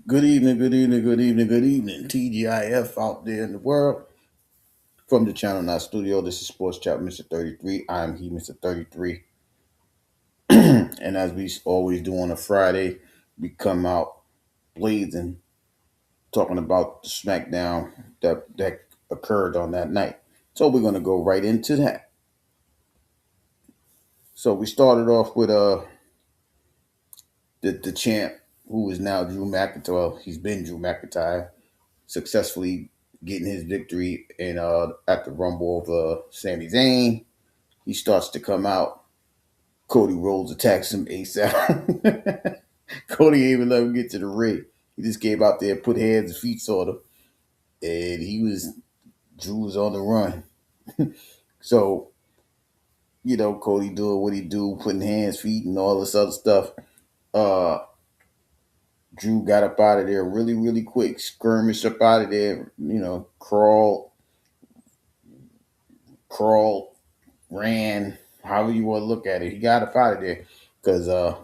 Good evening, good evening, good evening, good evening. TGIF out there in the world. From the Channel 9 studio, this is Sports Chat Mr. 33. I'm he, Mr. 33. And as we always do on a Friday, we come out blazing, talking about the SmackDown that occurred on that night. So we're going to go right into that. So we started off with the champ, who is now Drew McIntyre. Well, he's been Drew McIntyre, successfully getting his victory in at the Rumble of Sami Zayn. He starts to come out. Cody Rhodes attacks him ASAP. Cody ain't even let him get to the ring. He just came out there, put hands and feet on him, and Drew was on the run. So Cody doing what he do, putting hands, feet, and all this other stuff. Uh, Drew got up out of there really, really quick, skirmished up out of there. Crawl, ran, however you want to look at it. He got up out of there because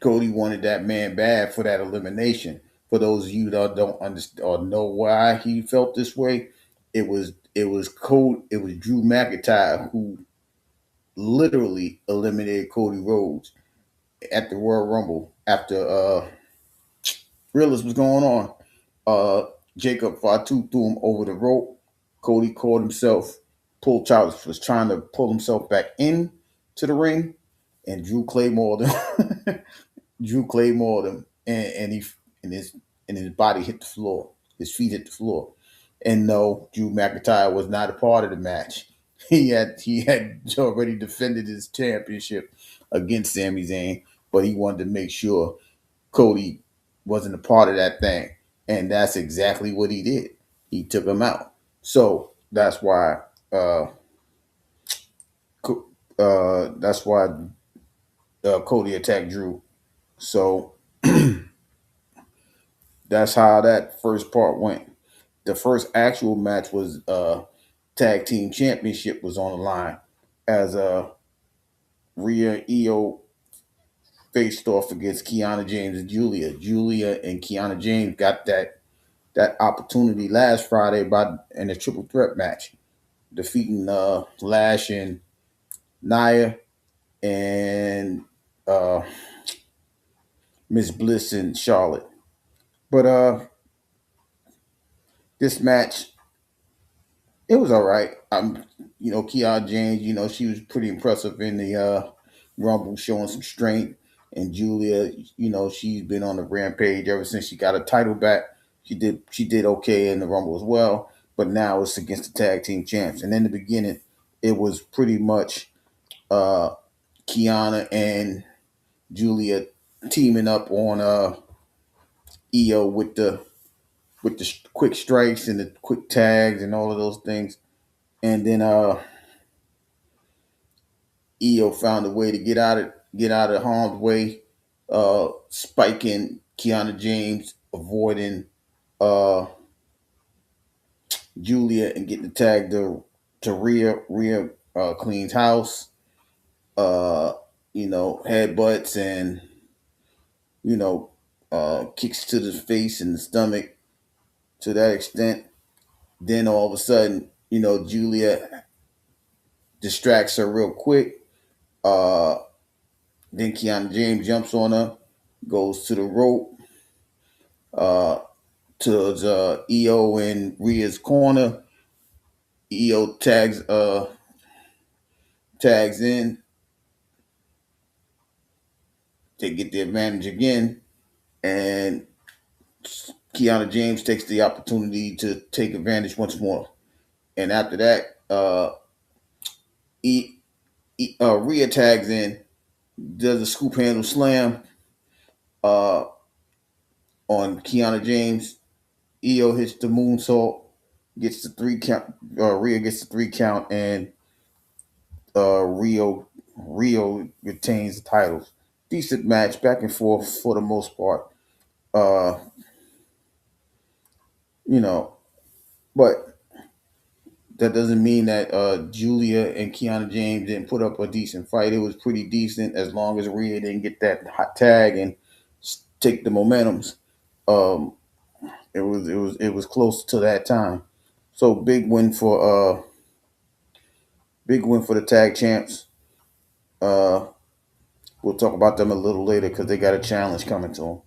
Cody wanted that man bad for that elimination. For those of you that don't understand or know why he felt this way, it was Drew McIntyre who literally eliminated Cody Rhodes at the Royal Rumble after Realist was going on. Jacob Fatu threw him over the rope. Cody caught himself, was trying to pull himself back in to the ring, and Drew Claymore him. Drew Claymore him, and his body hit the floor. His feet hit the floor. And no, Drew McIntyre was not a part of the match. He had already defended his championship against Sami Zayn, but he wanted to make sure Cody wasn't a part of that thing. And that's exactly what he did. He took him out. So uh, that's why Cody attacked Drew. So that's how that first part went. The first actual match was tag team championship was on the line as Rhea Io faced off against Kiana James and Julia. Julia and Kiana James got that opportunity last Friday in a triple threat match, defeating Lash and Nia and uh, Miss Bliss and Charlotte. But this match, it was all right. Kiana James, she was pretty impressive in the Rumble, showing some strength. And Julia, she's been on the rampage ever since she got her title back. She did okay in the Rumble as well, but now it's against the tag team champs. And in the beginning, it was pretty much uh, Kiana and Julia teaming up on Io with the quick strikes and the quick tags and all of those things. And then Io found a way to get out of harm's way, spiking Kiana James, avoiding uh, Julia, and getting the tag to Rhea. Rhea cleans house, headbutts and you know kicks to the face and the stomach to that extent. Then all of a sudden, Julia distracts her real quick. Uh, then Kiana James jumps on her, goes to the rope, uh, to Io in Rhea's corner. Io tags in to get the advantage again, and Kiana James takes the opportunity to take advantage once more. And after that, Rhea tags in, does a scoop handle slam uh, on Kiana James. Io hits the moonsault, gets the 3 count. Rhea gets the 3 count, and Rio retains the titles. Decent match, back and forth for the most part. Uh, you know, but that doesn't mean that Julia and Kiana James didn't put up a decent fight. It was pretty decent as long as Rhea didn't get that hot tag and take the momentums. Um, it was close to that time. So big win for the tag champs. Uh, we'll talk about them a little later because they got a challenge coming to them.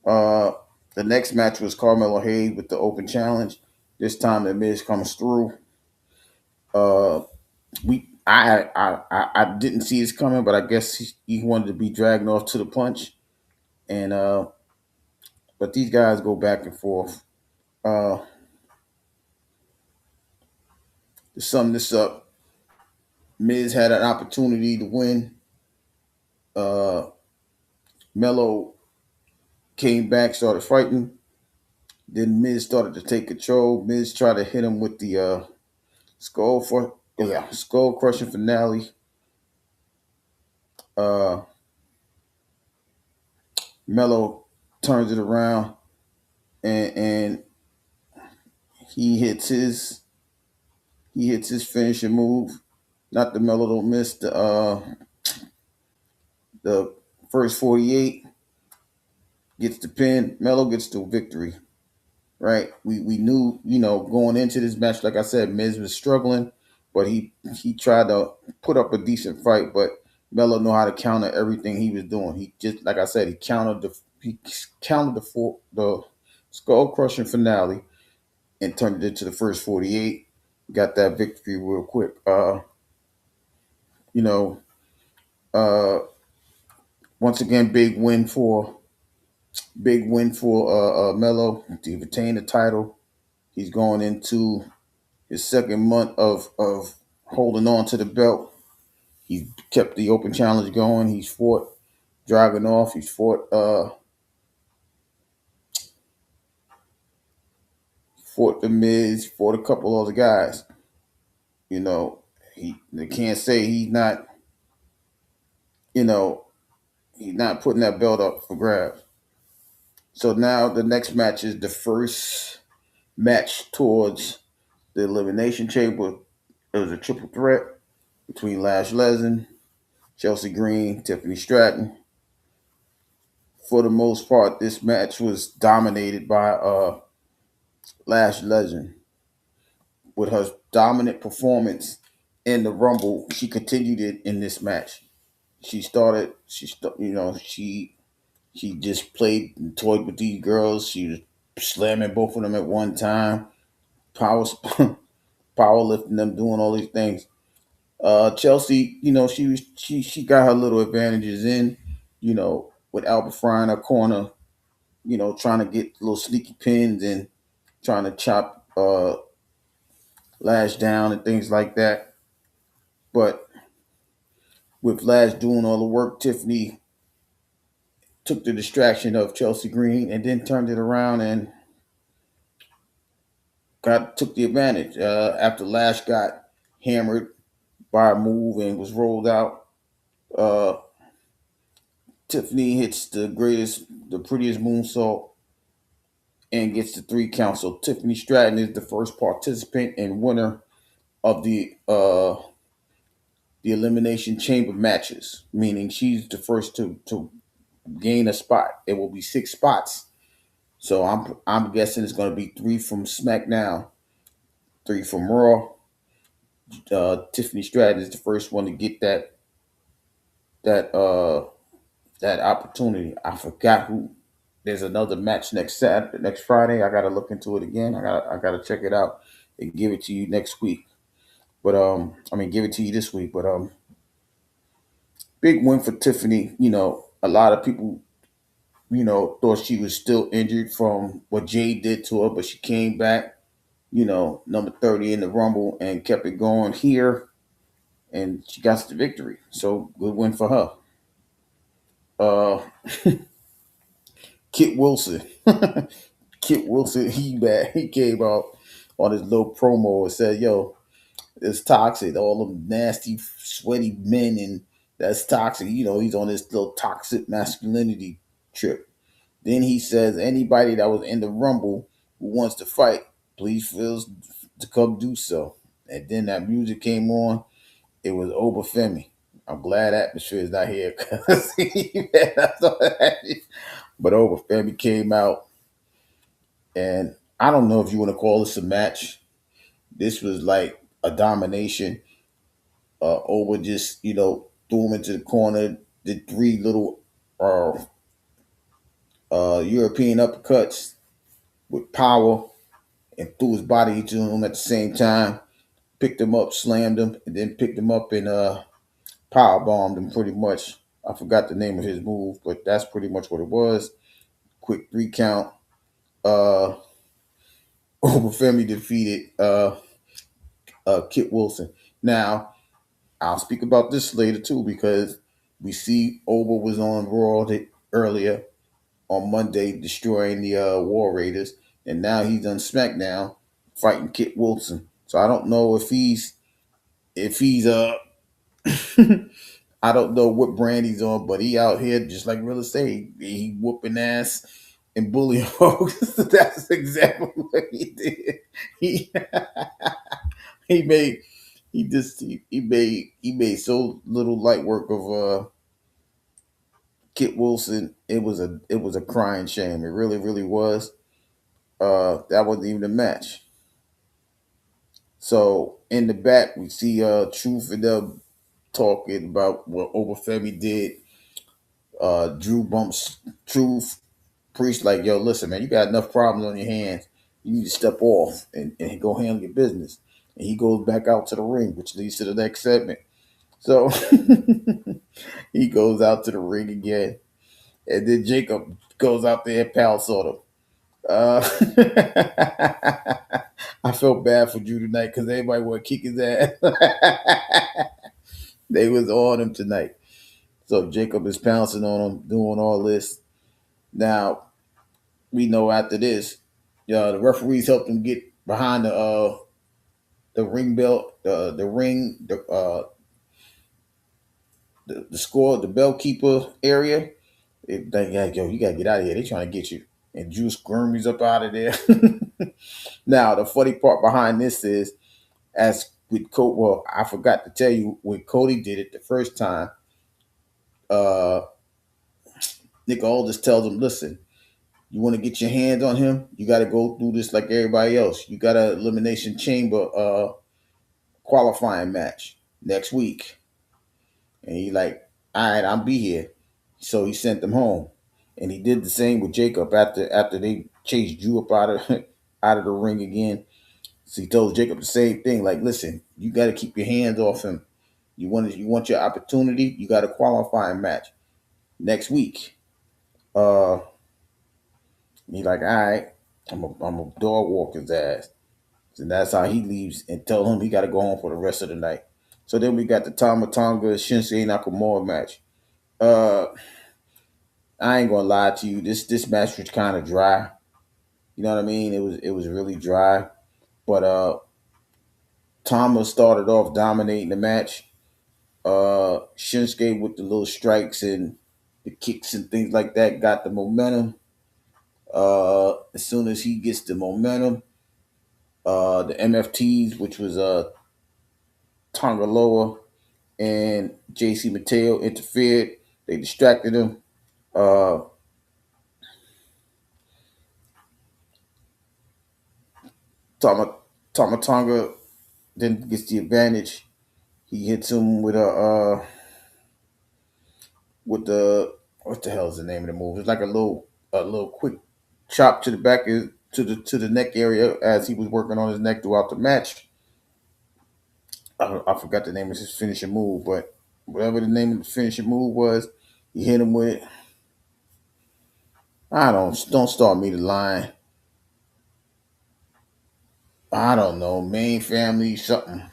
Uh, the next match was Carmelo Hayes with the Open Challenge. This time the Miz comes through. Uh, we I didn't see this coming, but I guess he wanted to be dragged off to the punch, and but these guys go back and forth. Uh, to sum this up, Miz had an opportunity to win. Uh, Mello came back, started fighting. Then Miz started to take control. Miz tried to hit him with the skull crushing finale. Uh, Mello turns it around and he hits his finishing move. Not the Mello don't miss the first 48 gets the pin. Mello gets the victory. Right? We knew, going into this match, like I said, Miz was struggling, but he tried to put up a decent fight, but Mello know how to counter everything he was doing. He just, like I said, he countered the skull crushing finale and turned it into the first 48. Got that victory real quick. You know, uh, once again, big win for Mello to retain the title. He's going into his second month of holding on to the belt. He's kept the open challenge going. He's fought Dragunov. He's fought the Miz. Fought a couple other guys. You know, they can't say he's not. You know, he's not putting that belt up for grabs. So now the next match is the first match towards the Elimination Chamber. It was a triple threat between Lash Legend, Chelsea Green, Tiffany Stratton. For the most part, this match was dominated by Lash Legend. With her dominant performance in the Rumble, she continued it in this match. She just played and toyed with these girls. She was slamming both of them at one time, power power lifting them, doing all these things. Chelsea, she got her little advantages in, with Albert Fry in her corner, trying to get little sneaky pins and trying to chop Lash down and things like that. But with Lash doing all the work, Tiffany took the distraction of Chelsea Green and then turned it around and took the advantage. After Lash got hammered by a move and was rolled out, uh, Tiffany hits the prettiest moonsault and gets the 3 count. So Tiffany Stratton is the first participant and winner of the elimination chamber matches, meaning she's the first to gain a spot. It will be 6 spots. So I'm guessing it's going to be 3 from SmackDown, 3 from Raw. Tiffany Stratton is the first one to get that uh that opportunity. I forgot who. There's another match next Friday. I gotta look into it again. I gotta check it out and give it to you next week. But I mean, give it to you this week. But big win for Tiffany. A lot of people thought she was still injured from what Jay did to her, but she came back, number 30 in the Rumble and kept it going here, and she got the victory. So good win for her. Uh, Kit Wilson. Kit Wilson, he bad. He came out on his little promo and said, yo, it's toxic. All them nasty, sweaty men, and that's toxic. He's on this little toxic masculinity trip. Then he says, anybody that was in the Rumble who wants to fight, please feel to come do so. And then that music came on. It was Obafemi. I'm glad Atmosphere is not here because But Over Family came out, and I don't know if you want to call this a match. This was like a domination. Over just threw him into the corner, did three little uh, European uppercuts with power, and threw his body to him at the same time. Picked him up, slammed him, and then picked him up and power bombed him pretty much. I forgot the name of his move, but that's pretty much what it was. Quick 3 count. Uh, Obafemi defeated Kit Wilson. Now, I'll speak about this later too because we see Oba was on Raw earlier on Monday destroying the War Raiders, and now he's on SmackDown fighting Kit Wilson. So I don't know if he's I don't know what brand he's on, but he out here just like Rilla say, he whooping ass and bullying folks. That's exactly what he did. He he made he made so little light work of Kit Wilson. It was a crying shame. It really really was. That wasn't even a match. So in the back we see Truth and them talking about what Obafemi did. Drew bumps Truth. Priest like, yo, listen, man, you got enough problems on your hands. You need to step off and go handle your business. And he goes back out to the ring, which leads to the next segment. So he goes out to the ring again. And then Jacob goes out there and pals on him. Uh, I felt bad for Drew tonight because everybody want to kick his ass. They was on him tonight. So Jacob is pouncing on him, doing all this. Now, we know after this, the referees helped him get behind the ring belt, the ring, the score, the bell keeper area. They like, yo, you gotta get out of here. They trying to get you. And Drew squirms up out of there. Now, the funny part behind this is, as with Cody, well, I forgot to tell you when Cody did it the first time. Uh, Nick Aldis tells him, "Listen, you want to get your hands on him, you got to go through this like everybody else. You got an elimination chamber qualifying match next week." And he like, all right, I'll be here. So he sent them home, and he did the same with Jacob after they chased Drew up out of out of the ring again. So he told Jacob the same thing, like, listen, you got to keep your hands off him. You want your opportunity. You got a qualifying match next week. Uh, he like, all right, I'm a dog walk his ass. And that's how he leaves and tell him he got to go home for the rest of the night. So then we got the Tama Tonga Shinsuke Nakamura match. Uh, I ain't gonna lie to you. This match was kind of dry. You know what I mean? It was really dry. But Tama started off dominating the match. Shinsuke with the little strikes and the kicks and things like that got the momentum. As soon as he gets the momentum, the MFTs, which was Tonga Loa and JC Mateo interfered. They distracted him. Uh, Tama, Tama Tonga then gets the advantage. He hits him with the what the hell is the name of the move? It's like a little quick chop to the back to the neck area as he was working on his neck throughout the match. I forgot the name of his finishing move, but whatever the name of the finishing move was, he hit him with. I don't start me the line. I don't know, main family something.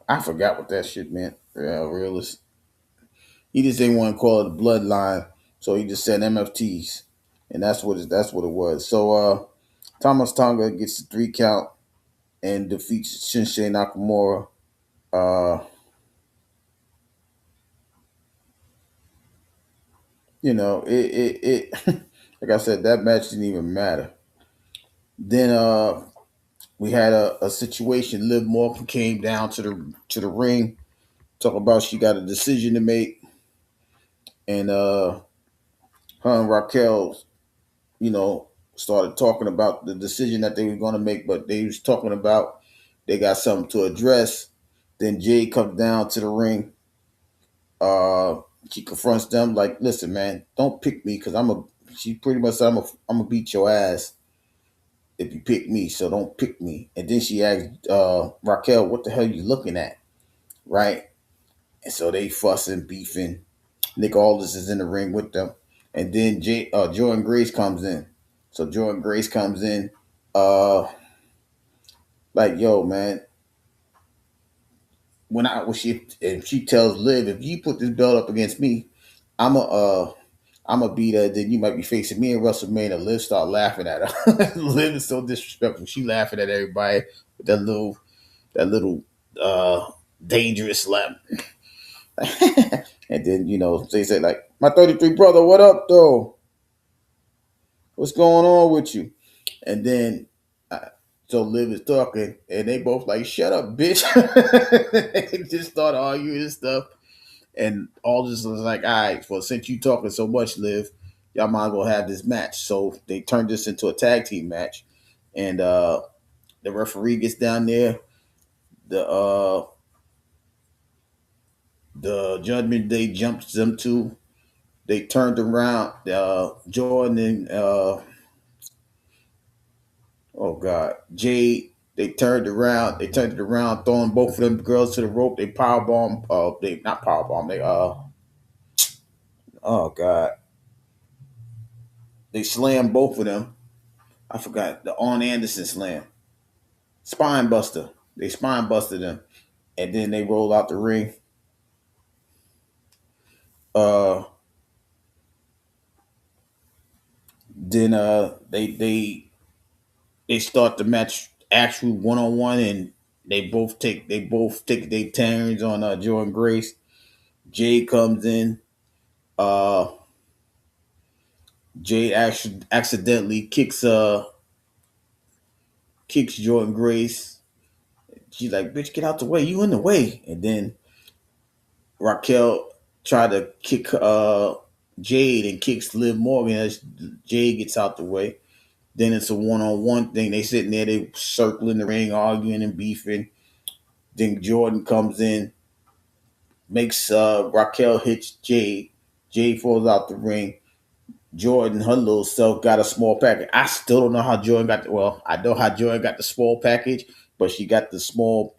I forgot what that shit meant. Yeah, realist. He just didn't want to call it a bloodline, so he just said MFTs, and that's what it was. So Thomas Tonga gets the 3 count and defeats Shinsei Nakamura. Uh, it like I said, that match didn't even matter. Then we had a situation. Liv Morgan came down to the ring, talk about she got a decision to make, and her and Raquel, you know, started talking about the decision that they were going to make, but they was talking about they got something to address. Then Jade comes down to the ring. Uh, she confronts them like, "Listen, man, don't pick me because I'm a." She pretty much said, I'm gonna beat your ass if you pick me, so don't pick me." And then she asked Raquel, "What the hell you looking at?" Right? And so they fussing, beefing. Nick Aldis is in the ring with them, and then Jordan Grace comes in. So Jordan Grace comes in, uh, like, "Yo, man, when she tells Liv, if you put this belt up against me, I'm a I'm a beat her. Then you might be facing me in WrestleMania." Liv start laughing at her. Liv is so disrespectful. She laughing at everybody with that little uh dangerous slap. And then they say like, "My 33 brother, what up though? What's going on with you?" And then so Liv is talking, and they both like, "Shut up, bitch!" They just start arguing and stuff. And all this was like, "All right, well, since you talking so much, Liv, y'all might as well have this match." So they turned this into a tag team match, and the referee gets down there. The the Judgment Day jumps them too. They turned around. Jordan and oh god, Jade. They turned around. They turned it around, throwing both of them girls to the rope. They powerbomb. They not powerbomb. They oh god, they slammed both of them. I forgot the Arn Anderson slam. Spine buster. They spine busted them, and then they roll out the ring. Uh, then they start the match actual 1-on-1, and they both take their turns on Jordan Grace. Jade comes in. Uh, Jade actually accidentally kicks Jordan Grace. She's like, "Bitch, get out the way! You in the way!" And then Raquel tried to kick Jade and kicks Liv Morgan as Jade gets out the way. Then it's a 1-on-1 thing. They sitting there, they circling the ring, arguing and beefing. Then Jordan comes in, makes Raquel hit Jade. Jade falls out the ring. Jordan, her little self, got a small package. I still don't know how Jordan got. Well, I know how Jordan got the small package, but she got the small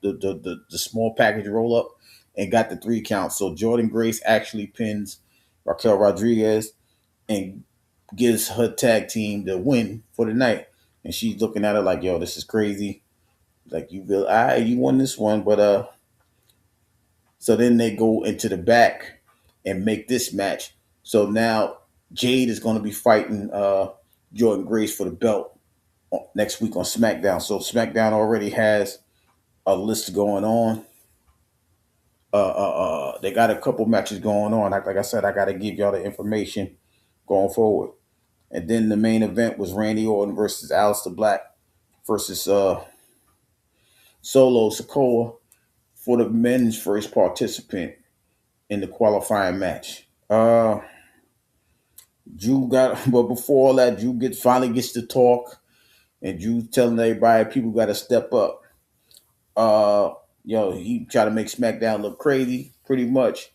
package roll up and got the 3 count. So Jordan Grace actually pins Raquel Rodriguez and gives her tag team the win for the night. And she's looking at her like, "Yo, this is crazy. Like, you feel, you won this one, but So then they go into the back and make this match. So now Jade is going to be fighting Jordan Grace for the belt next week on SmackDown. So SmackDown already has a list going on. They got a couple matches going on. Like I said, I got to give y'all the information going forward. And then the main event was Randy Orton versus Aleister Black versus Solo Sikoa for the men's first participant in the qualifying match. Drew got, but before all that, Drew finally gets to talk, and Drew telling everybody people got to step up. Uh, he tried to make SmackDown look crazy, pretty much.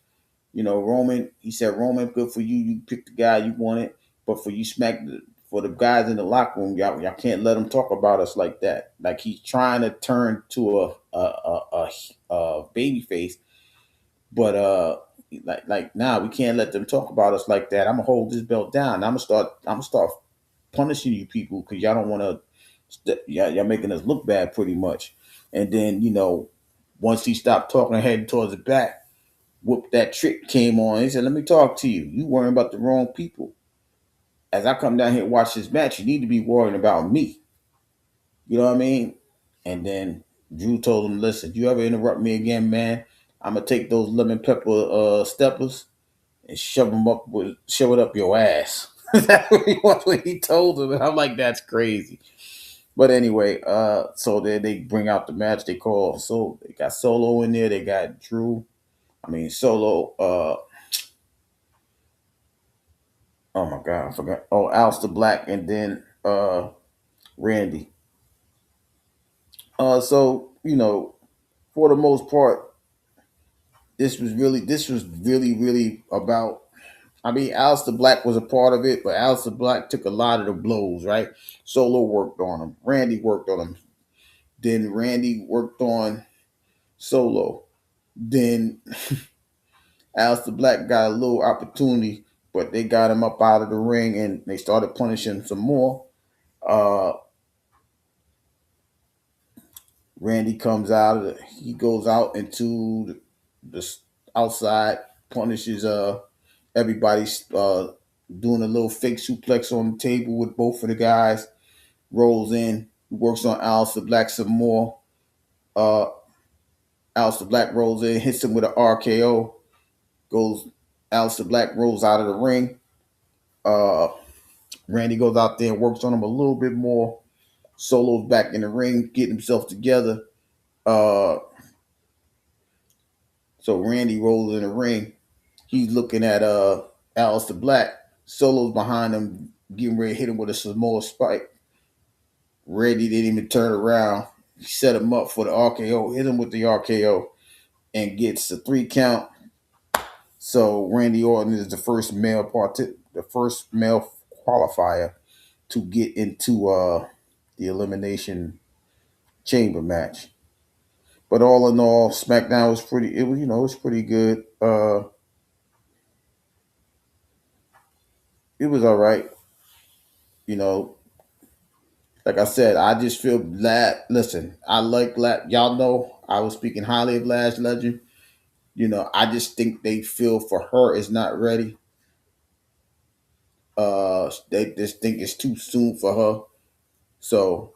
Roman. He said, "Roman, good for you. You picked the guy you wanted, but for the guys in the locker room, y'all can't let them talk about us like that. Like he's trying to turn to a baby face, but like nah, we can't let them talk about us like that. I'm gonna hold this belt down. I'm gonna start punishing you people because y'all don't want to. Y'all making us look bad, pretty much. And then once he stopped talking and heading towards the back, whoop that trick came on. He said, "Let me talk to you. You worrying about the wrong people. As I come down here and watch this match, you need to be worrying about me." You know what I mean? And then Drew told him, "Listen, you ever interrupt me again, man, I'm gonna take those lemon pepper steppers and shove it up your ass." That's what he told him. And I'm like, that's crazy. But anyway, so they bring out the match. They got Solo in there. They got Drew. I mean Solo. Oh my god, I forgot. Oh, Aleister Black and then Randy. So for the most part, this was really about. I mean, Aleister Black was a part of it, but Aleister Black took a lot of the blows. Right, Solo worked on him. Randy worked on him. Then Randy worked on Solo. Then Aleister Black got a little opportunity, but they got him up out of the ring and they started punishing him some more. Uh, Randy comes out of he goes out into the outside, punishes everybody's doing a little fake suplex on the table with both of the guys, rolls in, works on Aleister Black some more. Uh Aleister Black rolls in, hits him with an RKO, goes Aleister Black rolls out of the ring. Uh Randy goes out there and works on him a little bit more. Solo's back in the ring, getting himself together. Uh so Randy rolls in the ring. He's looking at Aleister Black. Solo's behind him, getting ready to hit him with a Samoa spike. Randy didn't even turn around. He set him up for the RKO, hit him with the RKO, and gets a 3 count. So Randy Orton is the first male qualifier to get into the elimination chamber match. But all in all, SmackDown was pretty. It was it was pretty good. It was all right. You know, like I said, I just feel glad. Listen, I like y'all know I was speaking highly of Lash Legend. I just think they feel for her is not ready. They just think it's too soon for her. So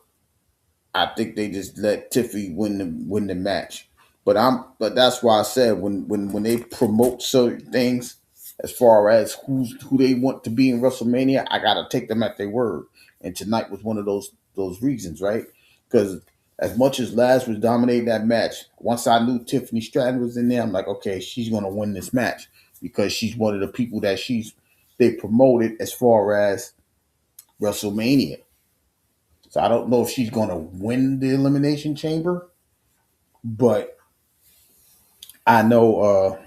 I think they just let Tiffy win the match. But that's why I said when they promote certain things as far as who they want to be in WrestleMania, I gotta take them at their word. And tonight was one of those reasons, right? Because as much as Laz was dominating that match, once I knew Tiffany Stratton was in there, I'm like, okay, she's gonna win this match because she's one of the people that they promoted as far as WrestleMania. So I don't know if she's going to win the Elimination Chamber, but I know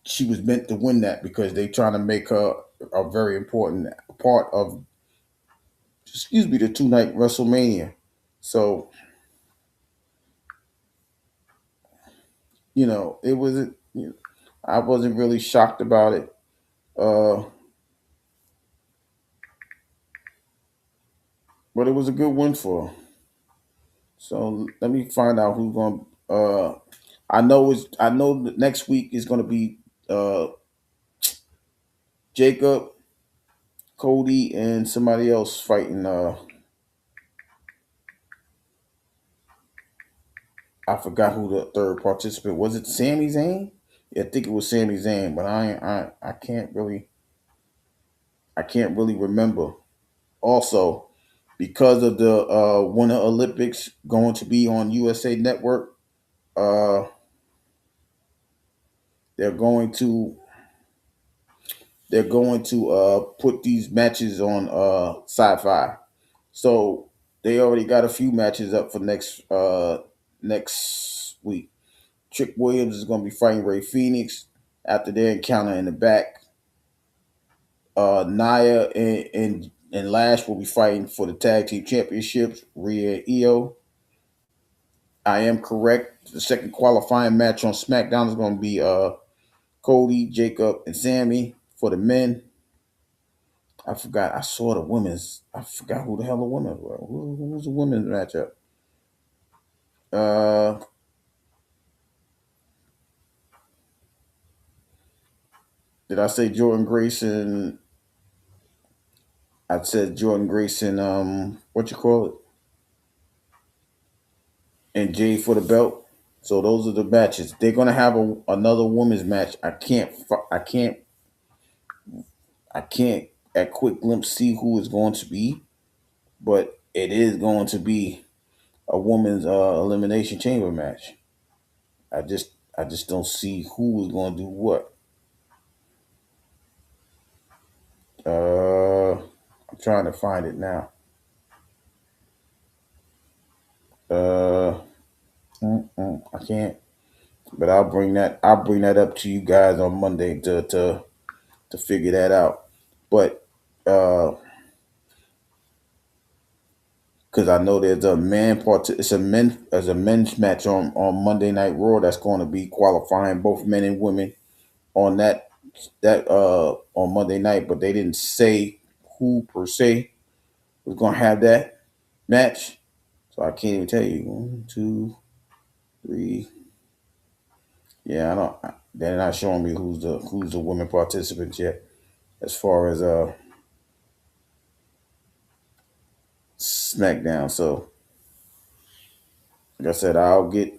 she was meant to win that because they're trying to make her a very important part of, excuse me, the two-night WrestleMania. So it wasn't. I wasn't really shocked about it, uh, but it was a good win for her. So let me find out who's going. I know that next week is going to be uh, Jacob, Cody, and somebody else fighting. I forgot who the third participant was. It Sami Zayn? Yeah, I think it was Sami Zayn, but I can't really remember. Also, because of the Winter Olympics going to be on USA Network, uh, they're going to put these matches on Sci-Fi. So they already got a few matches up for next week. Trick Williams is going to be fighting Ray Phoenix after their encounter in the back. Naya and Lash will be fighting for the tag team championships. Rhea and Io. I am correct. The second qualifying match on SmackDown is going to be Cody, Jacob, and Sammy for the men. I forgot. I saw the women's. I forgot who the hell the women were. Who was the women's matchup? Uh, did I say Jordan Grayson? I said Jordan Grayson. What you call it? And Jay for the belt. So those are the matches. They're gonna have another women's match. I can't at quick glimpse see who it's going to be, but it is going to be a women's elimination chamber match. I just don't see who is going to do what. I'm trying to find it now. Uh, I can't. But I'll bring that up to you guys on Monday to figure that out. But uh, because I know there's a it's a men's match on Monday Night Raw that's going to be qualifying both men and women on that on Monday night, but they didn't say who per se was going to have that match. So I can't even tell you. One, two, three. Yeah, I don't. They're not showing me who's the women participants yet. As far as SmackDown, so like I said, I'll get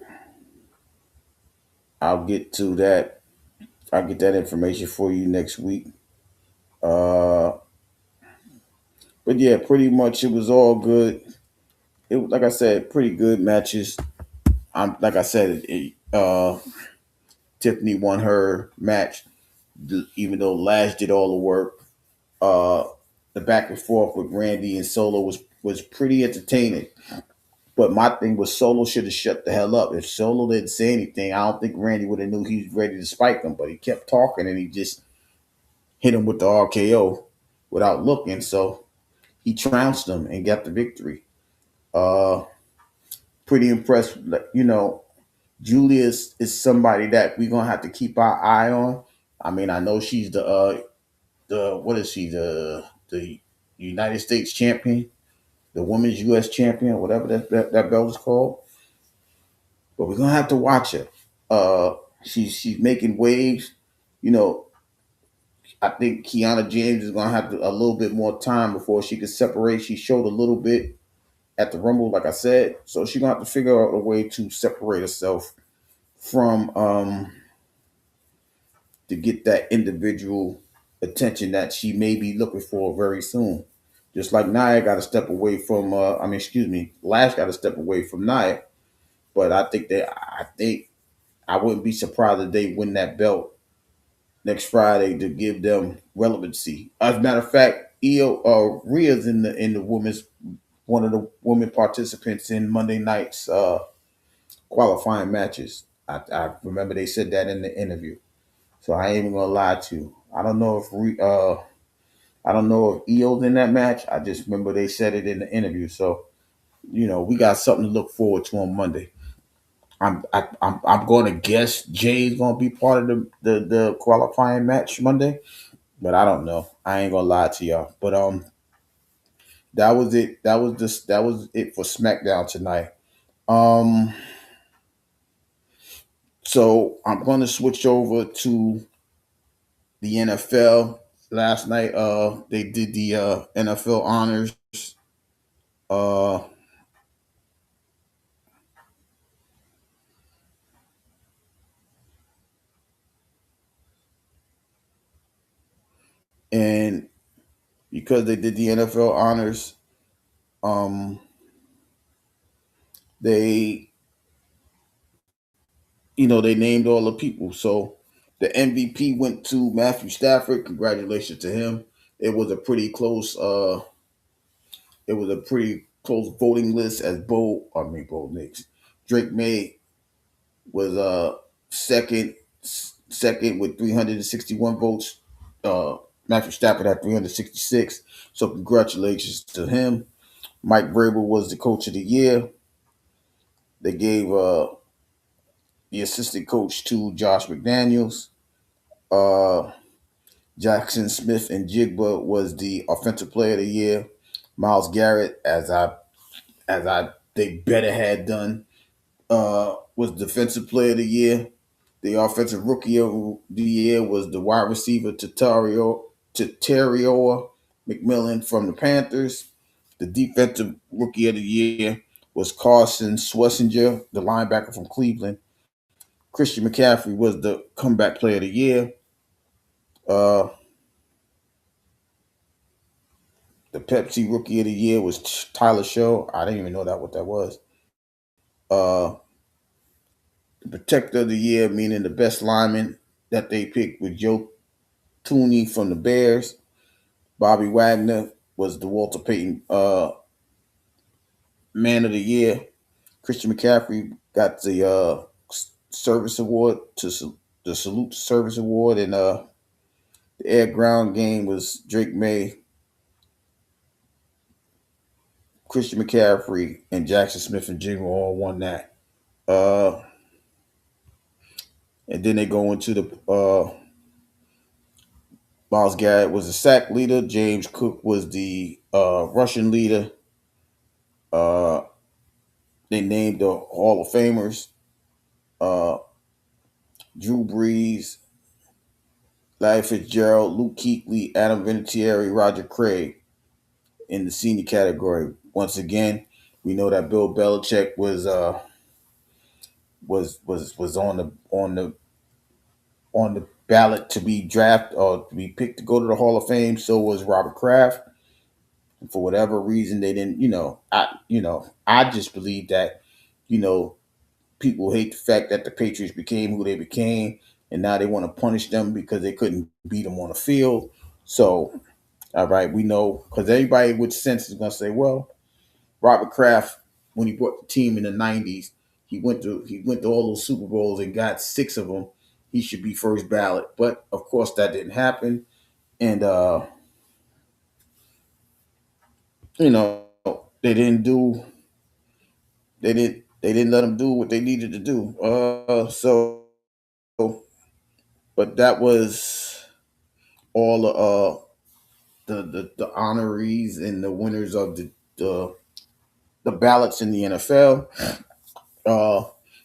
to that. I'll get that information for you next week. Uh, but yeah, pretty much it was all good. Like I said, pretty good matches. Like I said, Tiffany won her match, even though Lash did all the work. Uh, the back and forth with Randy and Solo was pretty entertaining. But my thing was Solo should have shut the hell up. If Solo didn't say anything, I don't think Randy would have knew he was ready to spike him. But he kept talking and he just hit him with the RKO without looking. So he trounced him and got the victory. Uh, Pretty impressed. Julius is somebody that we're gonna have to keep our eye on. I mean, I know she's the what is she the United States champion, the women's U.S. champion, whatever that belt is called. But we're gonna have to watch her. She's making waves. You know, I think Kiana James is gonna have a little bit more time before she can separate. She showed a little bit at the Rumble, like I said, so she's gonna have to figure out a way to separate herself from to get that individual attention that she may be looking for very soon. Just like Nia got to step away from, excuse me, Lash got to step away from Nia. But I think I wouldn't be surprised if they win that belt next Friday to give them relevancy. As a matter of fact, Rhea's in the women's one of the women participants in Monday night's qualifying matches. I remember they said that in the interview. So I ain't even gonna lie to you. I don't know if Eo's in that match. I just remember they said it in the interview. So we got something to look forward to on Monday. I'm going to guess Jay's going to be part of the qualifying match Monday, but I don't know. I ain't gonna lie to y'all. But that was it. That was it for SmackDown tonight. Um, so I'm going to switch over to the NFL. Last night, they did the NFL honors. Uh, and because they did the NFL honors, um, they they named all the people. So the MVP went to Matthew Stafford. Congratulations to him. It was a pretty close. It was a pretty close voting list as Bo Nix. Drake May was second second with 361 votes. Matthew Stafford had 366. So congratulations to him. Mike Vrabel was the coach of the year. They gave the assistant coach to Josh McDaniels. Uh, Jackson Smith and Jigba was the offensive player of the year. Miles Garrett, as I think better had done, was defensive player of the year. The offensive rookie of the year was the wide receiver Taterio McMillan from the Panthers. The defensive rookie of the year was Carson Swessinger, the linebacker from Cleveland. Christian McCaffrey was the comeback player of the year. Uh, the Pepsi rookie of the year was Tyler Show. I didn't even know what that was. Uh, the protector of the year, meaning the best lineman that they picked, was Joe Tooney from the Bears. Bobby Wagner was the Walter Payton Man of the Year. Christian McCaffrey got the Service Award the Salute to Service Award, and the air ground game was Drake May, Christian McCaffrey, and Jackson Smith and Jigma all won that. Uh, and then they go into the Miles Garrett was the sack leader. James Cook was the rushing leader. Uh, they named the Hall of Famers. Uh, Drew Brees, Larry Fitzgerald, Luke Kuechly, Adam Vinatieri, Roger Craig in the senior category. Once again, we know that Bill Belichick was on the ballot to be drafted or to be picked to go to the Hall of Fame. So was Robert Kraft. And for whatever reason, they didn't. I just believe that you know people hate the fact that the Patriots became who they became, and now they want to punish them because they couldn't beat them on the field. So, all right, we know because everybody with sense is going to say, well, Robert Kraft, when he brought the team in the '90s, he went to all those Super Bowls and got six of them. He should be first ballot, but of course that didn't happen, and you know they didn't do they didn't let him do what they needed to do. But that was all the honorees and the winners of the ballots in the NFL uh,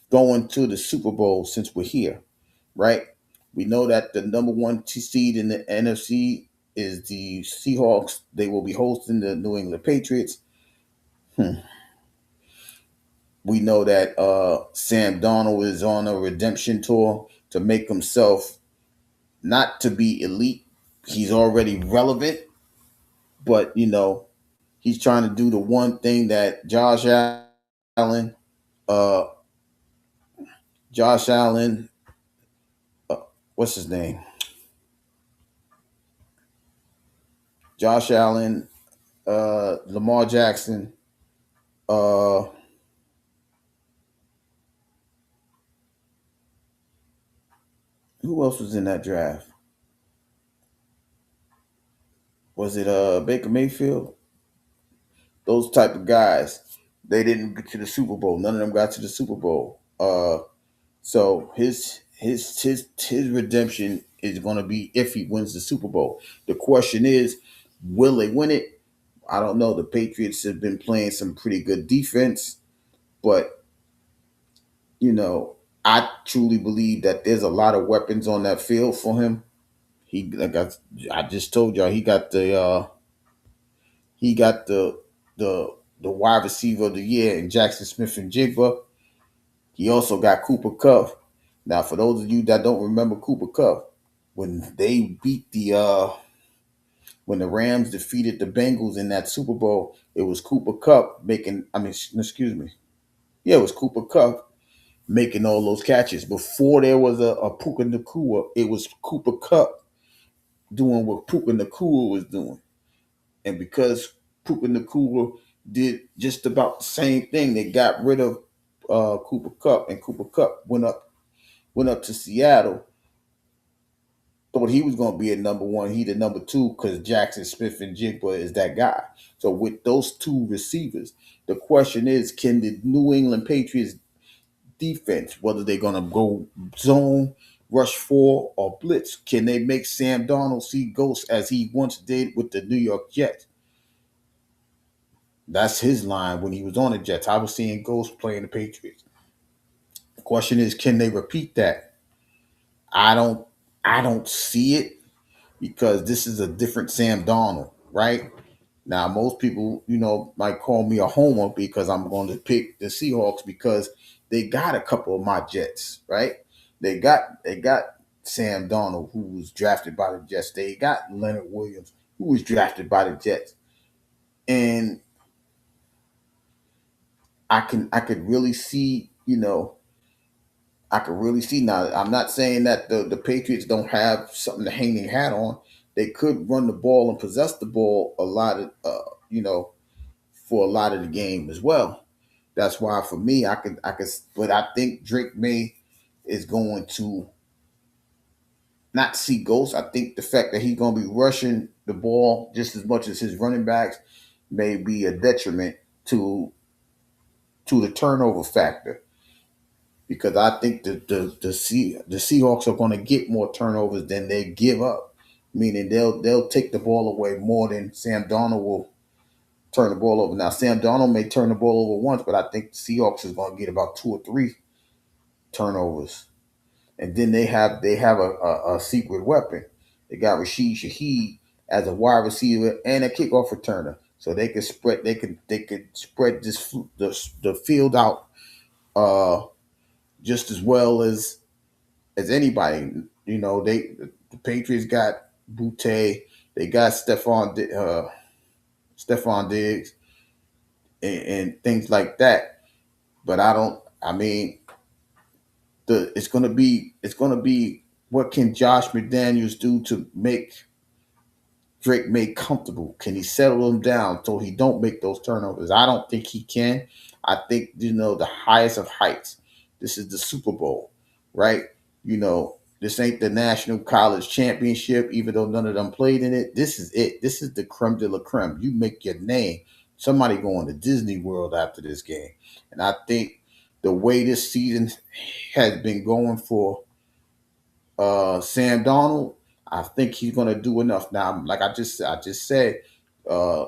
going to the Super Bowl since we're here, right? We know that the number one seed in the NFC is the Seahawks. They will be hosting the New England Patriots. Hmm. We know that Sam Darnold is on a redemption tour to make himself not to be elite. He's already relevant, but he's trying to do the one thing that Allen, uh, Josh Allen, uh, what's his name? Josh Allen, Lamar Jackson, uh, who else was in that draft? Was it Baker Mayfield? Those type of guys. They didn't get to the Super Bowl. None of them got to the Super Bowl. So his redemption is going to be if he wins the Super Bowl. The question is, will they win it? I don't know. The Patriots have been playing some pretty good defense, but I truly believe that there's a lot of weapons on that field for him. I just told y'all he got the wide receiver of the year in Jackson Smith and Jigba. He also got Cooper Cup. Now, for those of you that don't remember Cooper Cup, when they beat when the Rams defeated the Bengals in that Super Bowl, it was Cooper Cup making. I mean, excuse me. Yeah, it was Cooper Cup making all those catches. Before there was a Puka Nakua, it was Cooper Cup doing what Puka Nakua was doing. And because Puka Nakua did just about the same thing, they got rid of Cooper Cup, and Cooper Cup went up to Seattle. Thought he was going to be a number one. He the number two because Jackson Smith and Jigba is that guy. So with those two receivers, the question is, can the New England Patriots defense, whether they're going to go zone, rush four, or blitz, can they make Sam Darnold see ghosts as he once did with the New York Jets? That's his line when he was on the Jets. I was seeing ghosts playing the Patriots. The question is, can they repeat that? I don't. I don't see it because this is a different Sam Darnold, right? Now, most people, might call me a homer because I'm going to pick the Seahawks because they got a couple of my Jets, right? They got Sam Darnold, who was drafted by the Jets. They got Leonard Williams, who was drafted by the Jets, and I could really see, I could really see now. I'm not saying that the Patriots don't have something to hang their hat on. they could run the ball and possess the ball a lot of for a lot of the game as well. That's why for me, I could, but I think Drake May is going to not see ghosts. I think the fact that he's going to be rushing the ball just as much as his running backs may be a detriment to the turnover factor, because I think the Seahawks are going to get more turnovers than they give up, meaning they'll take the ball away more than Sam Darnold will turn the ball over. Now Sam Darnold may turn the ball over once, but I think the Seahawks is going to get about two or three turnovers. And then they have a secret weapon. They got Rashid Shaheed as a wide receiver and a kickoff returner, so they could spread the field out uh, just as well as anybody. The Patriots got Butte, they got Stephon Diggs and things like that. But I don't. I mean, it's gonna be what can Josh McDaniels do to make Drake May comfortable? Can he settle him down so he don't make those turnovers? I don't think he can. I think the highest of heights. This is the Super Bowl, right? This ain't the National College Championship, even though none of them played in it. This is it. This is the creme de la creme. You make your name. Somebody going to Disney World after this game, and I think the way this season has been going for Sam Donald, I think he's gonna do enough. Now, like I just said, uh,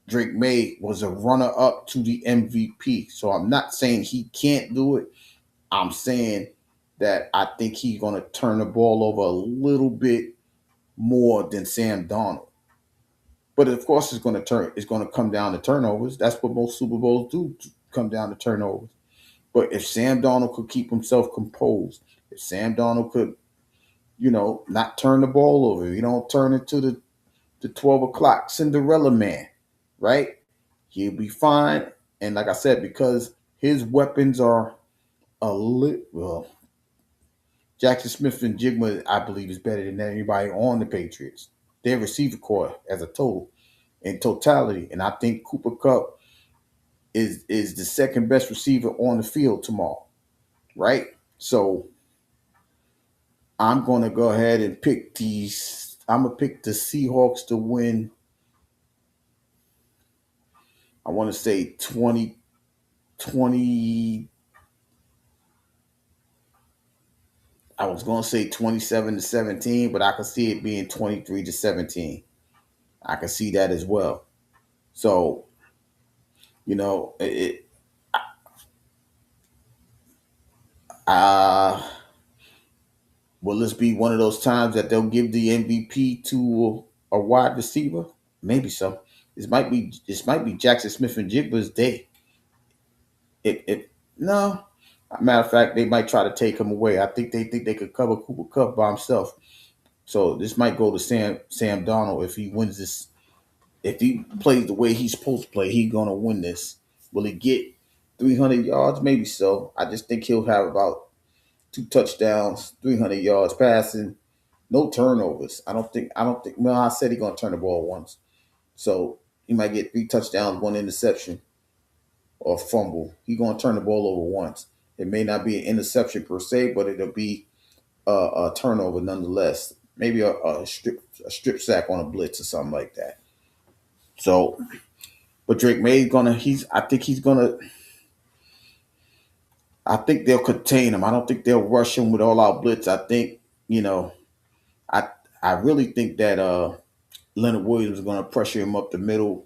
Drake May was a runner up to the MVP. So I'm not saying he can't do it. I'm saying that I think he's gonna turn the ball over a little bit more than Sam Donald. But of course, It's gonna come down to turnovers. That's what most Super Bowls do. Come down to turnovers. But if Sam Donald could keep himself composed, if Sam Donald could not turn the ball over. You don't turn it to the 12 o'clock Cinderella man, right? He'll be fine. And like I said, because his weapons are well, Jackson Smith and Jigma, I believe, is better than anybody on the Patriots. Their receiver core as a total, in totality. And I think Cooper Cup is the second best receiver on the field tomorrow, right? So I'm gonna go ahead and pick these. I'm gonna pick the Seahawks to win. I want to say 20. I was going to say 27-17, but I can see it being 23-17. I can see that as well. So, uh, will this be one of those times that they'll give the MVP to a wide receiver? Maybe so. This might be Jackson Smith and Jigba's day. It no. Matter of fact, they might try to take him away. I think they could cover Cooper Cup by himself. So this might go to Sam Donald if he wins this. If he plays the way he's supposed to play, he's gonna win this. Will he get 300 yards? Maybe so. I just think he'll have about two touchdowns, 300 yards passing, no turnovers. I don't think. Well, I said he's gonna turn the ball once, so he might get three touchdowns, one interception, or fumble. He's gonna turn the ball over once. It may not be an interception per se, but it'll be a turnover nonetheless. Maybe a strip sack on a blitz or something like that. So, but Drake May's gonna. I think they'll contain him. I don't think they'll rush him with all out blitz. I think you know. I I really think that Leonard Williams is gonna pressure him up the middle,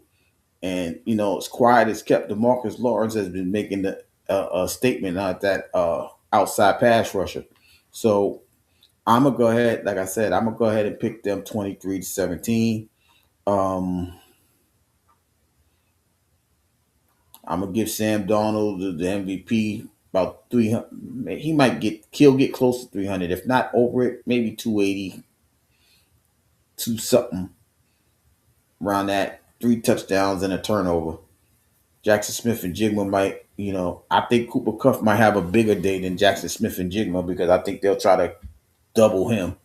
and as quiet as kept, DeMarcus Lawrence has been making a statement on that outside pass rusher. So I'm gonna go ahead. Like I said, I'm gonna go ahead and pick them 23-17. Um, I'm gonna give Sam Donald the MVP about 300. He'll get close to 300, if not over it, maybe 280, two something around that. Three touchdowns and a turnover. Jackson Smith and Jigma might, I think Cooper Cuff might have a bigger day than Jackson Smith and Jigma because I think they'll try to double him.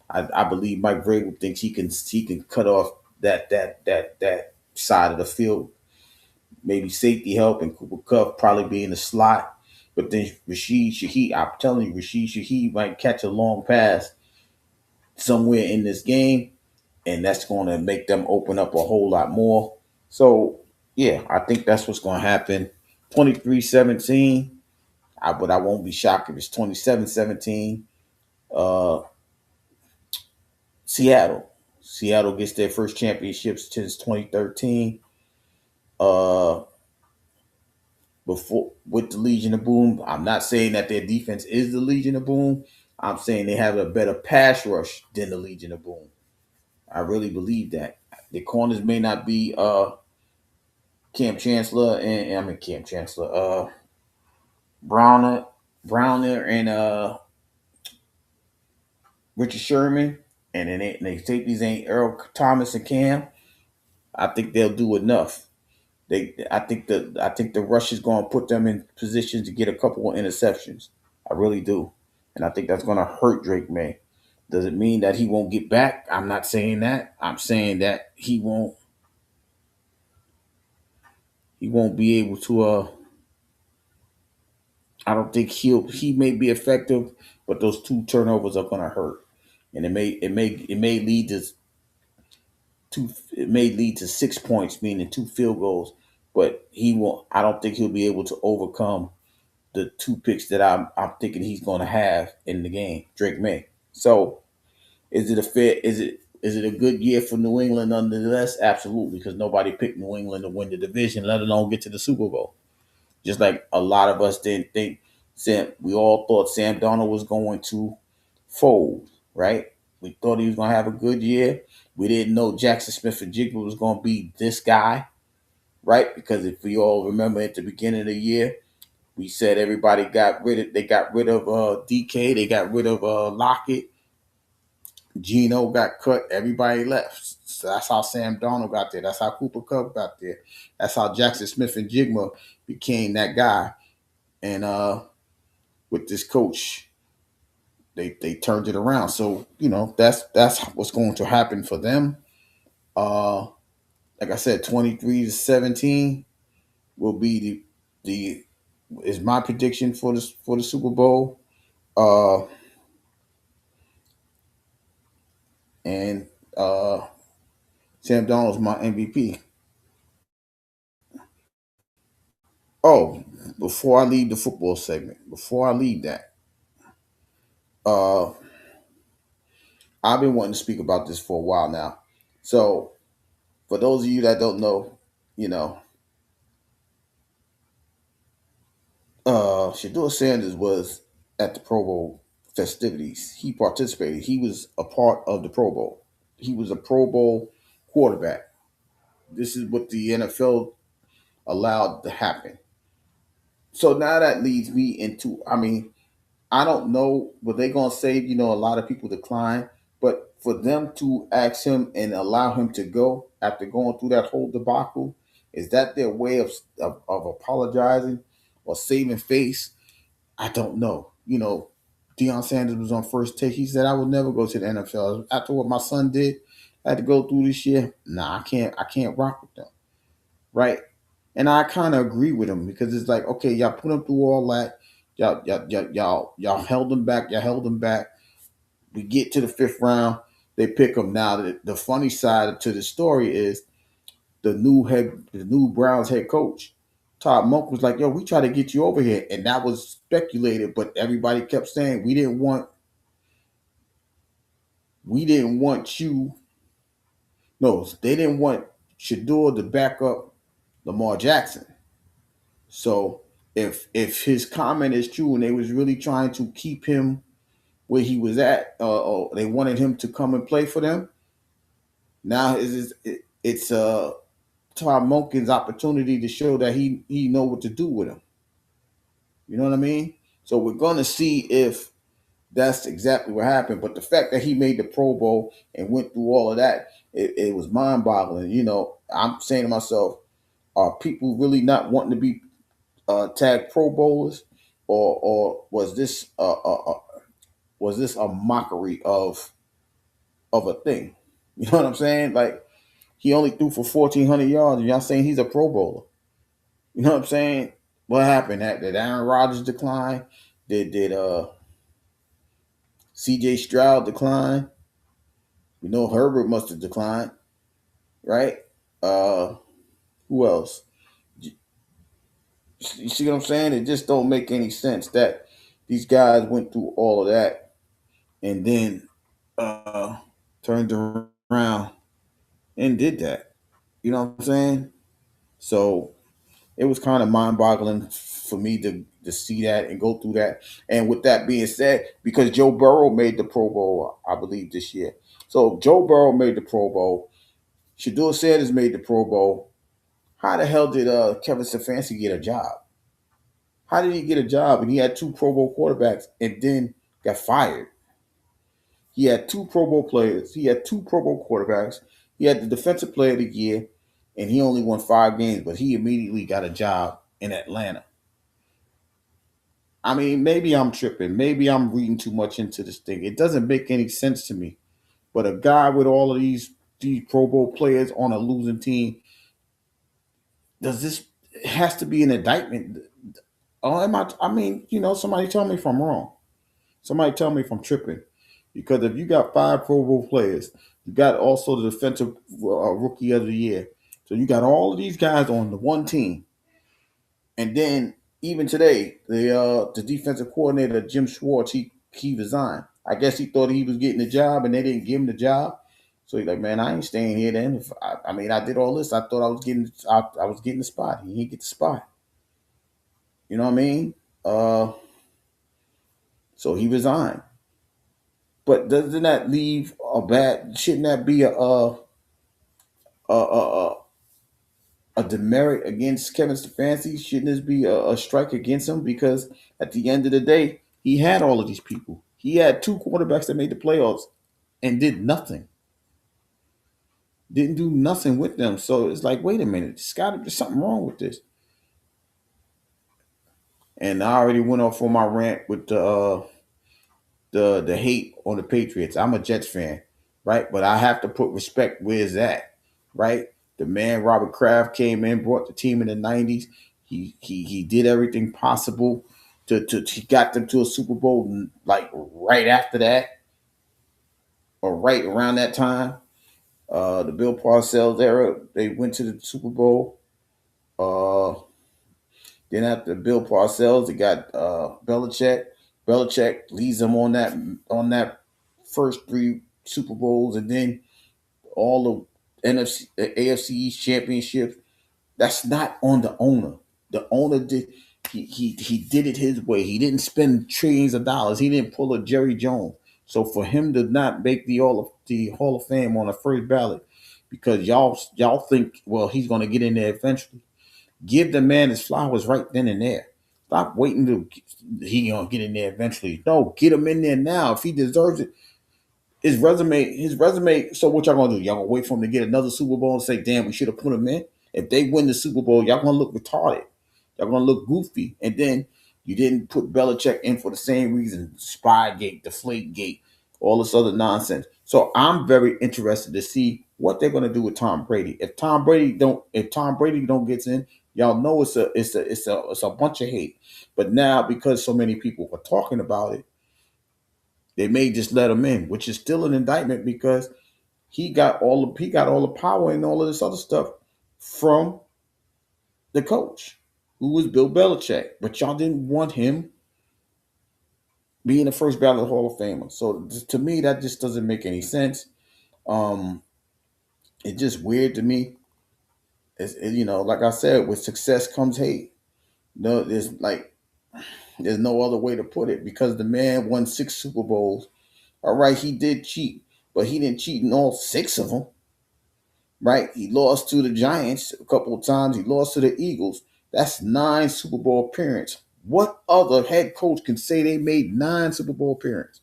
I believe Mike Vrabel thinks he can cut off that side of the field, maybe safety help and Cooper Cup probably be in the slot. But then Rashid Shaheed, I'm telling you, Rashid Shaheed might catch a long pass somewhere in this game, and that's going to make them open up a whole lot more. So, yeah, I think that's what's going to happen. 23-17, but I won't be shocked if it's 27-17. Uh, Seattle. Seattle gets their first championships since 2013. Uh, Before with the Legion of Boom, I'm not saying that their defense is the Legion of Boom. I'm saying they have a better pass rush than the Legion of Boom. I really believe that. The corners may not be Cam Chancellor and I mean Cam Chancellor, Browner, Browner and Richard Sherman, and then they safeties ain't Earl Thomas and Cam. I think they'll do enough. I think the rush is going to put them in positions to get a couple of interceptions. I really do, and I think that's going to hurt Drake May. Does it mean that he won't get back? I'm not saying that. I'm saying that he won't be able to. I don't think he may be effective, but those two turnovers are going to hurt, and it may lead to two. It may lead to 6 points, meaning two field goals. But he won't. I don't think he'll be able to overcome the two picks that I'm thinking he's going to have in the game, Drake May. So is it a fair? Is it a good year for New England nonetheless? Absolutely, because nobody picked New England to win the division, let alone get to the Super Bowl. Just like a lot of us didn't think we all thought Sam Darnold was going to fold, right? We thought he was going to have a good year. We didn't know Jackson Smith and Jigba was going to be this guy, right? Because if we all remember at the beginning of the year, we said everybody got rid of DK, they got rid of Lockett, Gino got cut, everybody left. So that's how Sam Darnold got there. That's how Cooper Cup got there. That's how Jackson Smith and Jigma became that guy. And with this coach, they turned it around. So that's what's going to happen for them. Uh, like I said, 23-17 will be the is my prediction for the Super Bowl. Uh, and Sam Donald's my MVP. Oh, before I leave the football segment, before I leave that, uh, I've been wanting to speak about this for a while now. So, for those of you that don't know, you know, Shador Sanders was at the Pro Bowl festivities. He participated. He was a part of the Pro Bowl. He was a Pro Bowl quarterback. This is what the NFL allowed to happen. So now that leads me into, I mean, I don't know what they're gonna say. A lot of people decline, but for them to ask him and allow him to go after going through that whole debacle, is that their way of apologizing or saving face? I don't know. Deion Sanders was on First Take. He said, "I would never go to the NFL after what my son did. I had to go through this year. Nah, I can't. I can't rock with them, right?" And I kind of agree with him because it's like, okay, y'all put him through all that. Y'all held him back. Y'all held him back. We get to the fifth round. They pick him. Now, the funny side to the story is the new Browns head coach, Todd Monk, was like, "Yo, we try to get you over here," and that was speculated, but everybody kept saying we didn't want you. No, they didn't want Shador to back up Lamar Jackson. So if his comment is true and they was really trying to keep him where he was at, or they wanted him to come and play for them, now it's Todd Monken's opportunity to show that he know what to do with him. You know what I mean? So we're gonna see if that's exactly what happened. But the fact that he made the Pro Bowl and went through all of that, it was mind boggling. I'm saying to myself, are people really not wanting to be tagged Pro Bowlers, or was this a mockery of of a thing. You know what I'm saying? Like he only threw for 1,400 yards, and y'all saying he's a Pro Bowler. You know what I'm saying? What happened? Did Aaron Rodgers decline? Did C.J. Stroud decline? We know Herbert must have declined, right? Uh, who else? You see what I'm saying? It just don't make any sense that these guys went through all of that and then turned around and did that. You know what I'm saying? So it was kind of mind-boggling for me to see that and go through that. And with that being said, because Joe Burrow made the Pro Bowl, I believe this year. So Joe Burrow made the Pro Bowl. Shador Sanders made the Pro Bowl. How the hell did Kevin Stefanski get a job? How did he get a job? And he had two Pro Bowl quarterbacks and then got fired. He had two Pro Bowl players. He had two Pro Bowl quarterbacks. He had the Defensive Player of the Year, and he only won 5 games, but he immediately got a job in Atlanta. I mean, maybe I'm tripping. Maybe I'm reading too much into this thing. It doesn't make any sense to me. But a guy with all of these Pro Bowl players on a losing team, does this it has to be an indictment? Oh, am I? I mean, somebody tell me if I'm wrong. Somebody tell me if I'm tripping. Because if you got 5 Pro Bowl players, you got also the defensive rookie of the year. So you got all of these guys on the one team. And then even today, the defensive coordinator Jim Schwartz, he resigned. I guess he thought he was getting the job, and they didn't give him the job. So he's like, man, I ain't staying here. Then, I mean, I did all this. I thought I was getting the spot. He didn't get the spot. You know what I mean? Uh, so he resigned. But doesn't that leave a bad? Shouldn't that be a a demerit against Kevin Stefanski? Shouldn't this be a strike against him? Because at the end of the day, he had all of these people. He had two quarterbacks that made the playoffs and did nothing. Didn't do nothing with them. So it's like, wait a minute, there's got to be something wrong with this. And I already went off on my rant with the hate on the Patriots. I'm a Jets fan, right? But I have to put respect where it's at, right? The man Robert Kraft came in, brought the team in the '90s. He did everything possible to he got them to a Super Bowl like right after that or right around that time. The Bill Parcells era, they went to the Super Bowl. Uh, then after Bill Parcells, they got Belichick. Belichick leads them on that first 3 Super Bowls, and then all the NFC, AFC East championships. That's not on the owner. The owner did he did it his way. He didn't spend trillions of dollars. He didn't pull a Jerry Jones. So for him to not make the Hall of Fame on the first ballot because y'all think well he's going to get in there eventually. Give the man his flowers right then and there. Stop waiting to he gonna get in there eventually. No, get him in there now if he deserves it. His resume. So what y'all gonna do? Y'all gonna wait for him to get another Super Bowl and say, "Damn, we should have put him in." If they win the Super Bowl, y'all gonna look retarded. Y'all gonna look goofy, and then you didn't put Belichick in for the same reason: Spygate, Deflategate, all this other nonsense. So I'm very interested to see what they're gonna do with Tom Brady. If Tom Brady don't get in, y'all know it's a bunch of hate. But now because so many people are talking about it, they may just let him in, which is still an indictment because he got all the power and all of this other stuff from the coach, who was Bill Belichick. But y'all didn't want him being the first ballot Hall of Famer. So to me, that just doesn't make any sense. Um, it's just weird to me. Like I said, with success comes hate. No, there's no other way to put it because the man won 6 Super Bowls. All right, he did cheat, but he didn't cheat in all 6 of them. Right? He lost to the Giants a couple of times. He lost to the Eagles. That's 9 Super Bowl appearances. What other head coach can say they made 9 Super Bowl appearances?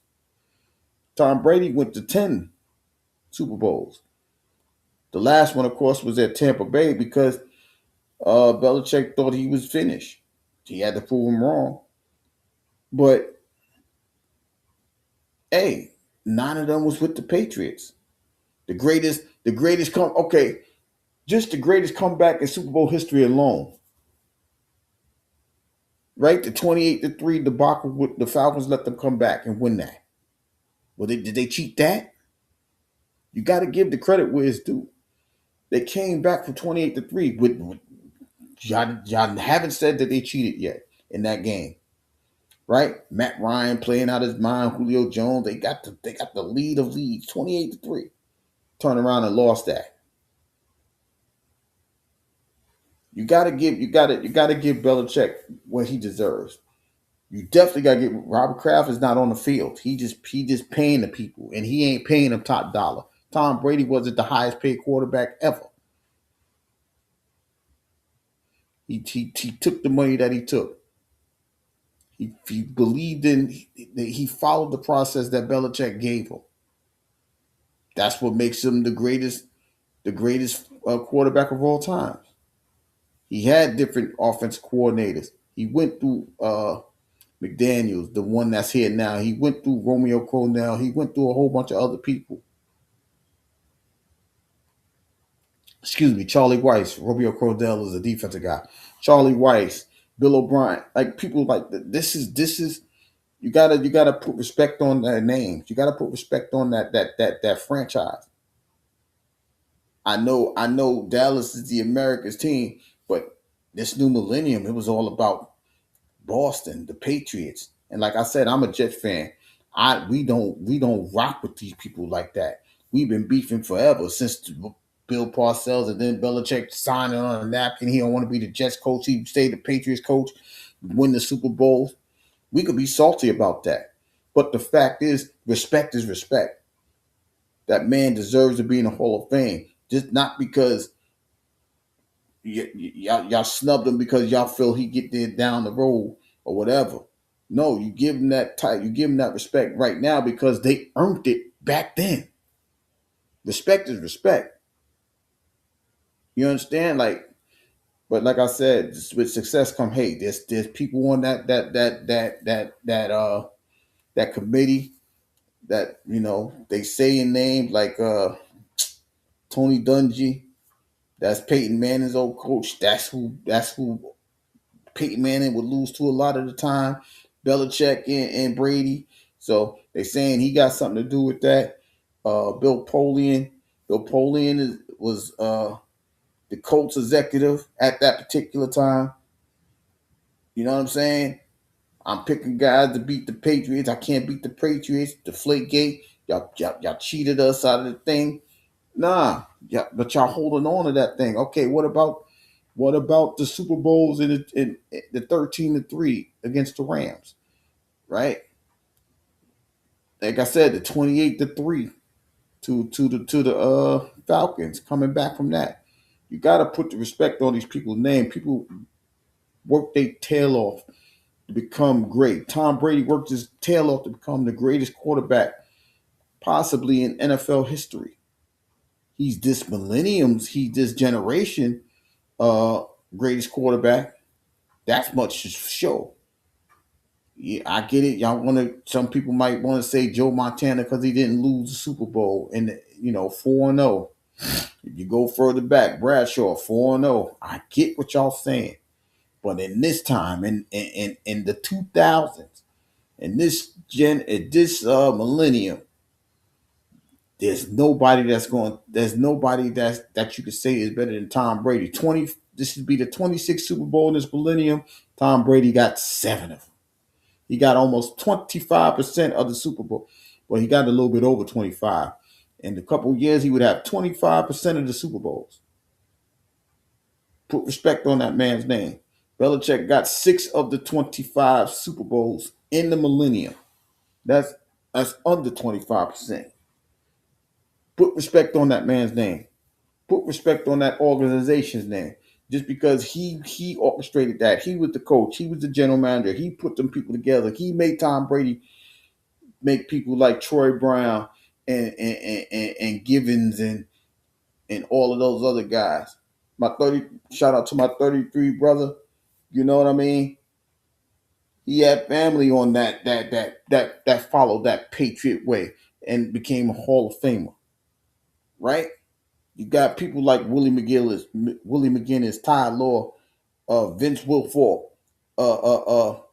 Tom Brady went to 10 Super Bowls. The last one, of course, was at Tampa Bay because Belichick thought he was finished. He had to prove him wrong. But hey, 9 of them was with the Patriots. The greatest come okay, just the greatest comeback in Super Bowl history alone. Right? The 28-3 debacle with the Falcons let them come back and win that. Well, did they cheat that? You got to give the credit where it's due. They came back from 28-3 with y'all haven't said that they cheated yet in that game. Right? Matt Ryan playing out his mind, Julio Jones, they got the lead of leads, 28-3. Turn around and lost that. You gotta give Belichick what he deserves. You definitely gotta get Robert Kraft is not on the field. He just paying the people, and he ain't paying them top dollar. Tom Brady wasn't the highest paid quarterback ever. He took the money that he took. He believed in he followed the process that Belichick gave him. That's what makes him the greatest quarterback of all time. He had different offense coordinators. He went through McDaniels, the one that's here now. He went through Romeo Crennel. He went through a whole bunch of other people. Excuse me, Charlie Weiss. Romeo Crennel is a defensive guy. Charlie Weiss, Bill O'Brien, like people like this is you gotta put respect on their names. You gotta put respect on that franchise. I know Dallas is the America's team, but this new millennium, it was all about Boston, the Patriots. And like I said, I'm a Jets fan. We don't rock with these people like that. We've been beefing forever since Bill Parcells and then Belichick signing on a napkin. He don't want to be the Jets coach. He stayed the Patriots coach, win the Super Bowls. We could be salty about that. But the fact is, respect is respect. That man deserves to be in the Hall of Fame. Just not because y'all snubbed him because y'all feel he get there down the road or whatever. No, you give him that type, you give him that respect right now because they earned it back then. Respect is respect. You understand? But like I said, with success come hate. There's people on that committee that they say in names like Tony Dungy. That's Peyton Manning's old coach. That's who Peyton Manning would lose to a lot of the time. Belichick and Brady. So they saying he got something to do with that. Bill Polian. Bill Polian was the Colts executive at that particular time. You know what I'm saying? I'm picking guys to beat the Patriots. I can't beat the Patriots. Deflategate. Y'all cheated us out of the thing. Nah, yeah, but y'all holding on to that thing. Okay, what about the Super Bowls in the 13-3 against the Rams? Right? Like I said, the 28-3 to the Falcons coming back from that. You got to put the respect on these people's name. People work their tail off to become great. Tom Brady worked his tail off to become the greatest quarterback possibly in NFL history. He's this millennium's, he's this generation uh greatest quarterback. That's much to show. Yeah, I get it. Y'all want to. Some people might want to say Joe Montana because he didn't lose the Super Bowl and 4-0. If you go further back, Bradshaw 4-0. I get what y'all saying, but in this time, in the 2000s, in this millennium, there's nobody that you could say is better than Tom Brady. This would be the 26th Super Bowl in this millennium. Tom Brady got 7 of them. He got almost 25% of the Super Bowl. Well, he got a little bit over 25. In a couple of years, he would have 25% of the Super Bowls. Put respect on that man's name. Belichick got 6 of the 25 Super Bowls in the millennium. That's that's under 25%. Put respect on that man's name. Put respect on that organization's name. Just because he orchestrated that, he was the coach, he was the general manager, he put them people together. He made Tom Brady make people like Troy Brown and Givens and all of those other guys. My 30 shout out to my 33 brother. You know what I mean? He had family on that followed that Patriot way. and became a Hall of Famer, right? You got people like Willie McGinnis, Ty Law, Vince Wilfork,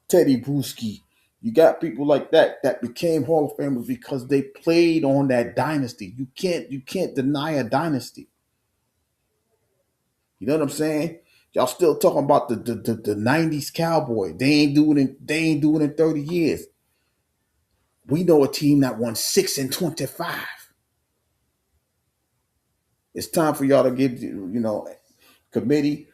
Teddy Bruschi. You got people like that became Hall of Famers because they played on that dynasty. You can't deny a dynasty. You know what I'm saying? Y'all still talking about the 90s Cowboy. They ain't doing it in 30 years. We know a team that won 6-25. It's time for y'all to give committee.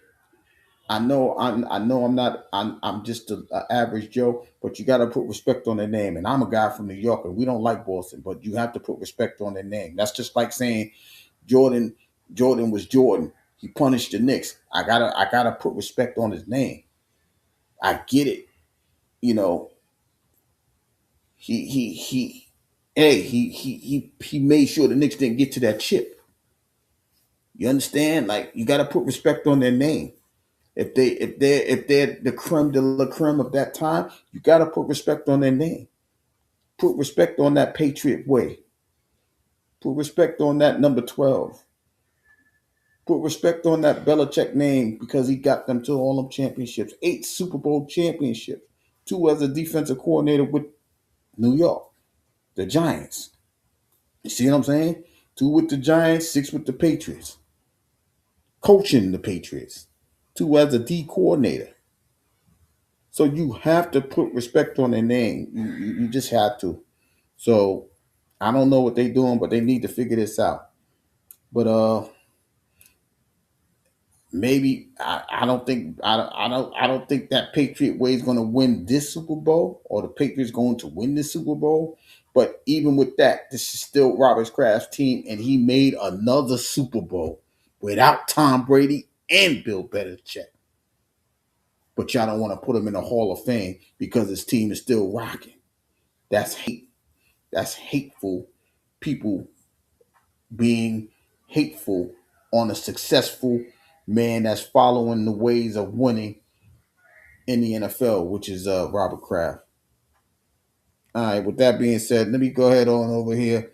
I know I'm just an average Joe, but you got to put respect on their name. And I'm a guy from New York, and we don't like Boston, but you have to put respect on their name. That's just like saying Jordan. Jordan was Jordan. He punished the Knicks. I gotta put respect on his name. I get it. You know, he hey, he made sure the Knicks didn't get to that chip. You understand? Like you got to put respect on their name. If they're the creme de la creme of that time, you got to put respect on their name. Put respect on that Patriot way. Put respect on that number 12. Put respect on that Belichick name because he got them to all them championships. 8 Super Bowl championships. 2 as a defensive coordinator with New York, the Giants. You see what I'm saying? 2 with the Giants, 6 with the Patriots. Coaching the Patriots. 2 as a D coordinator. So you have to put respect on their name. You just have to. So I don't know what they're doing, but they need to figure this out. But maybe I don't think that Patriot way is going to win this Super Bowl or the Patriots going to win this Super Bowl. But even with that, this is still Robert Kraft's team, and he made another Super Bowl without Tom Brady and Bill Belichick. But y'all don't want to put him in the Hall of Fame because his team is still rocking. That's hate. That's hateful people being hateful on a successful man that's following the ways of winning in the NFL, which is Robert Kraft. All right, with that being said, let me go ahead on over here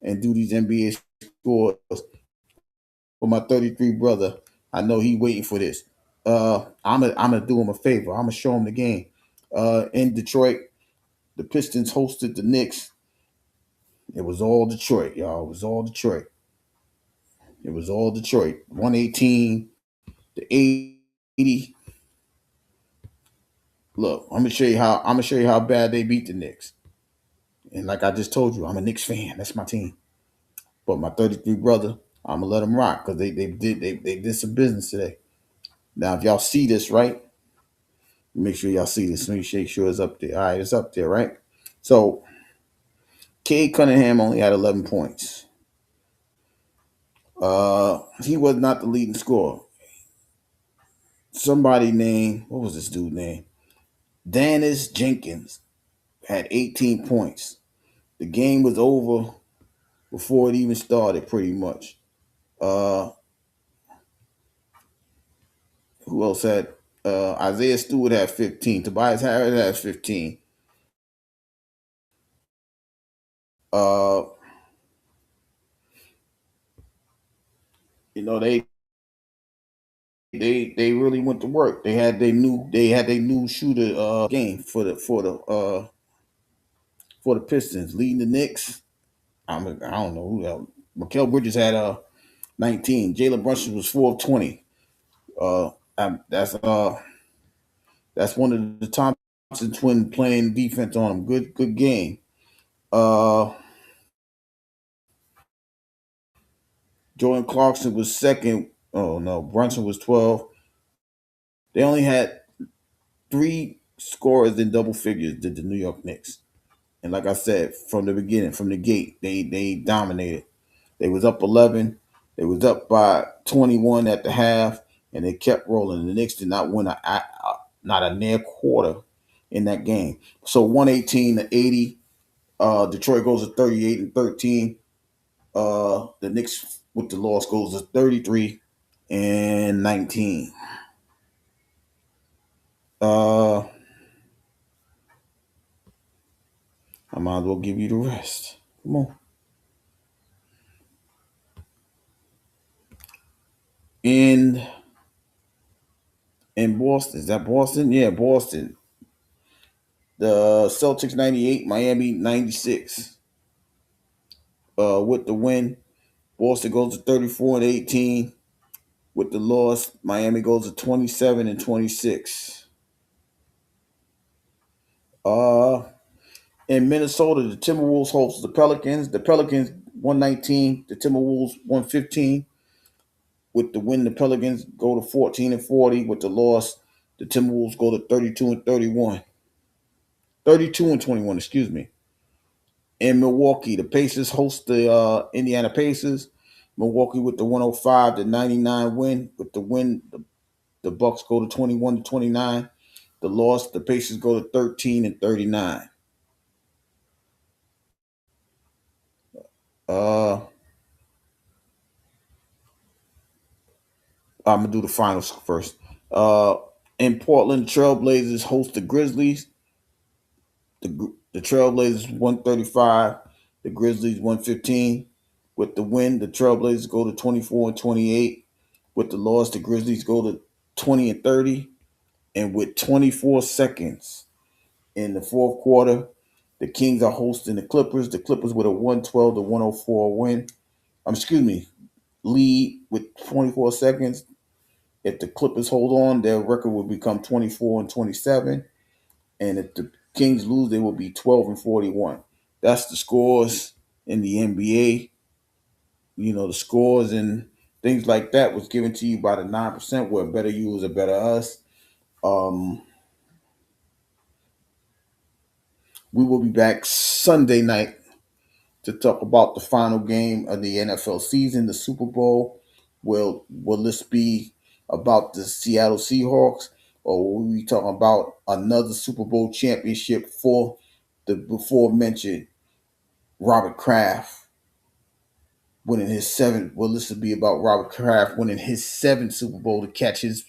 and do these NBA scores for my 33 brother. I know he waiting for this. I'm gonna do him a favor. I'm gonna show him the game. In Detroit, the Pistons hosted the Knicks. It was all Detroit, y'all. It was all Detroit. It was all Detroit. 118 to 80. Look, I'm gonna show you how bad they beat the Knicks. And like I just told you, I'm a Knicks fan. That's my team. But my 33 brother, I'm gonna let them rock because they did some business today. Now, if y'all see this, right? Make sure y'all see this. Make sure it's up there. All right, it's up there, right? So Cade Cunningham only had 11 points. He was not the leading scorer. Somebody named, what was this dude name? Dennis Jenkins had 18 points. The game was over before it even started, pretty much. Uh, who else had? Isaiah Stewart had 15. Tobias Harris had 15. Uh, they really went to work. They had their new shooter game for the Pistons, leading the Knicks. I don't know who else. Mikael Bridges had 19. Jalen Brunson was 4 of 20. Uh, that's one of the Thompson twin playing defense on him. Good game. Uh, Jordan Clarkson was second. Oh no, Brunson was 12. They only had 3 scorers in double figures. Did the New York Knicks? And like I said, from the beginning, from the gate, they dominated. They was up 11. They was up by 21 at the half, and they kept rolling. The Knicks did not win not a near quarter in that game. So 118 to 80. Detroit goes to 38 and 13. The Knicks with the loss goes to 33 and 19. I might as well give you the rest. Come on. In in Boston. Is that Boston? Yeah, Boston. The Celtics 98, Miami 96. With the win, Boston goes to 34-18. With the loss, Miami goes to 27-26. Uh, in Minnesota, the Timberwolves host the Pelicans. The Pelicans 119, the Timberwolves 115. With the win, the Pelicans go to 14-40. With the loss, the Timberwolves go to 32-31. 32-21, excuse me. In Milwaukee, the Pacers host the Indiana Pacers. Milwaukee with the 105-99 win. With the win, the Bucks go to 21-29. The loss, the Pacers go to 13-39. Uh, I'm gonna do the finals first. Uh, in Portland, Trailblazers host the Grizzlies. The Trailblazers 135, the Grizzlies 115. With the win, the Trailblazers go to 24-28. With the loss, the Grizzlies go to 20-30. And with 24 seconds in the fourth quarter, the Kings are hosting the Clippers. The Clippers with a 112-104 win. Excuse me, lead with 24 seconds. If the Clippers hold on, their record will become 24-27. And if the Kings lose, they will be 12-41. That's the scores in the NBA. You know, the scores and things like that was given to you by the 9%, where better you is a better us. Um, we will be back Sunday night to talk about the final game of the NFL season, the Super Bowl. Will this be about the Seattle Seahawks, or will we be talking about another Super Bowl championship for the before mentioned Robert Kraft winning his seventh? Will this be about Robert Kraft winning his seventh Super Bowl to catch his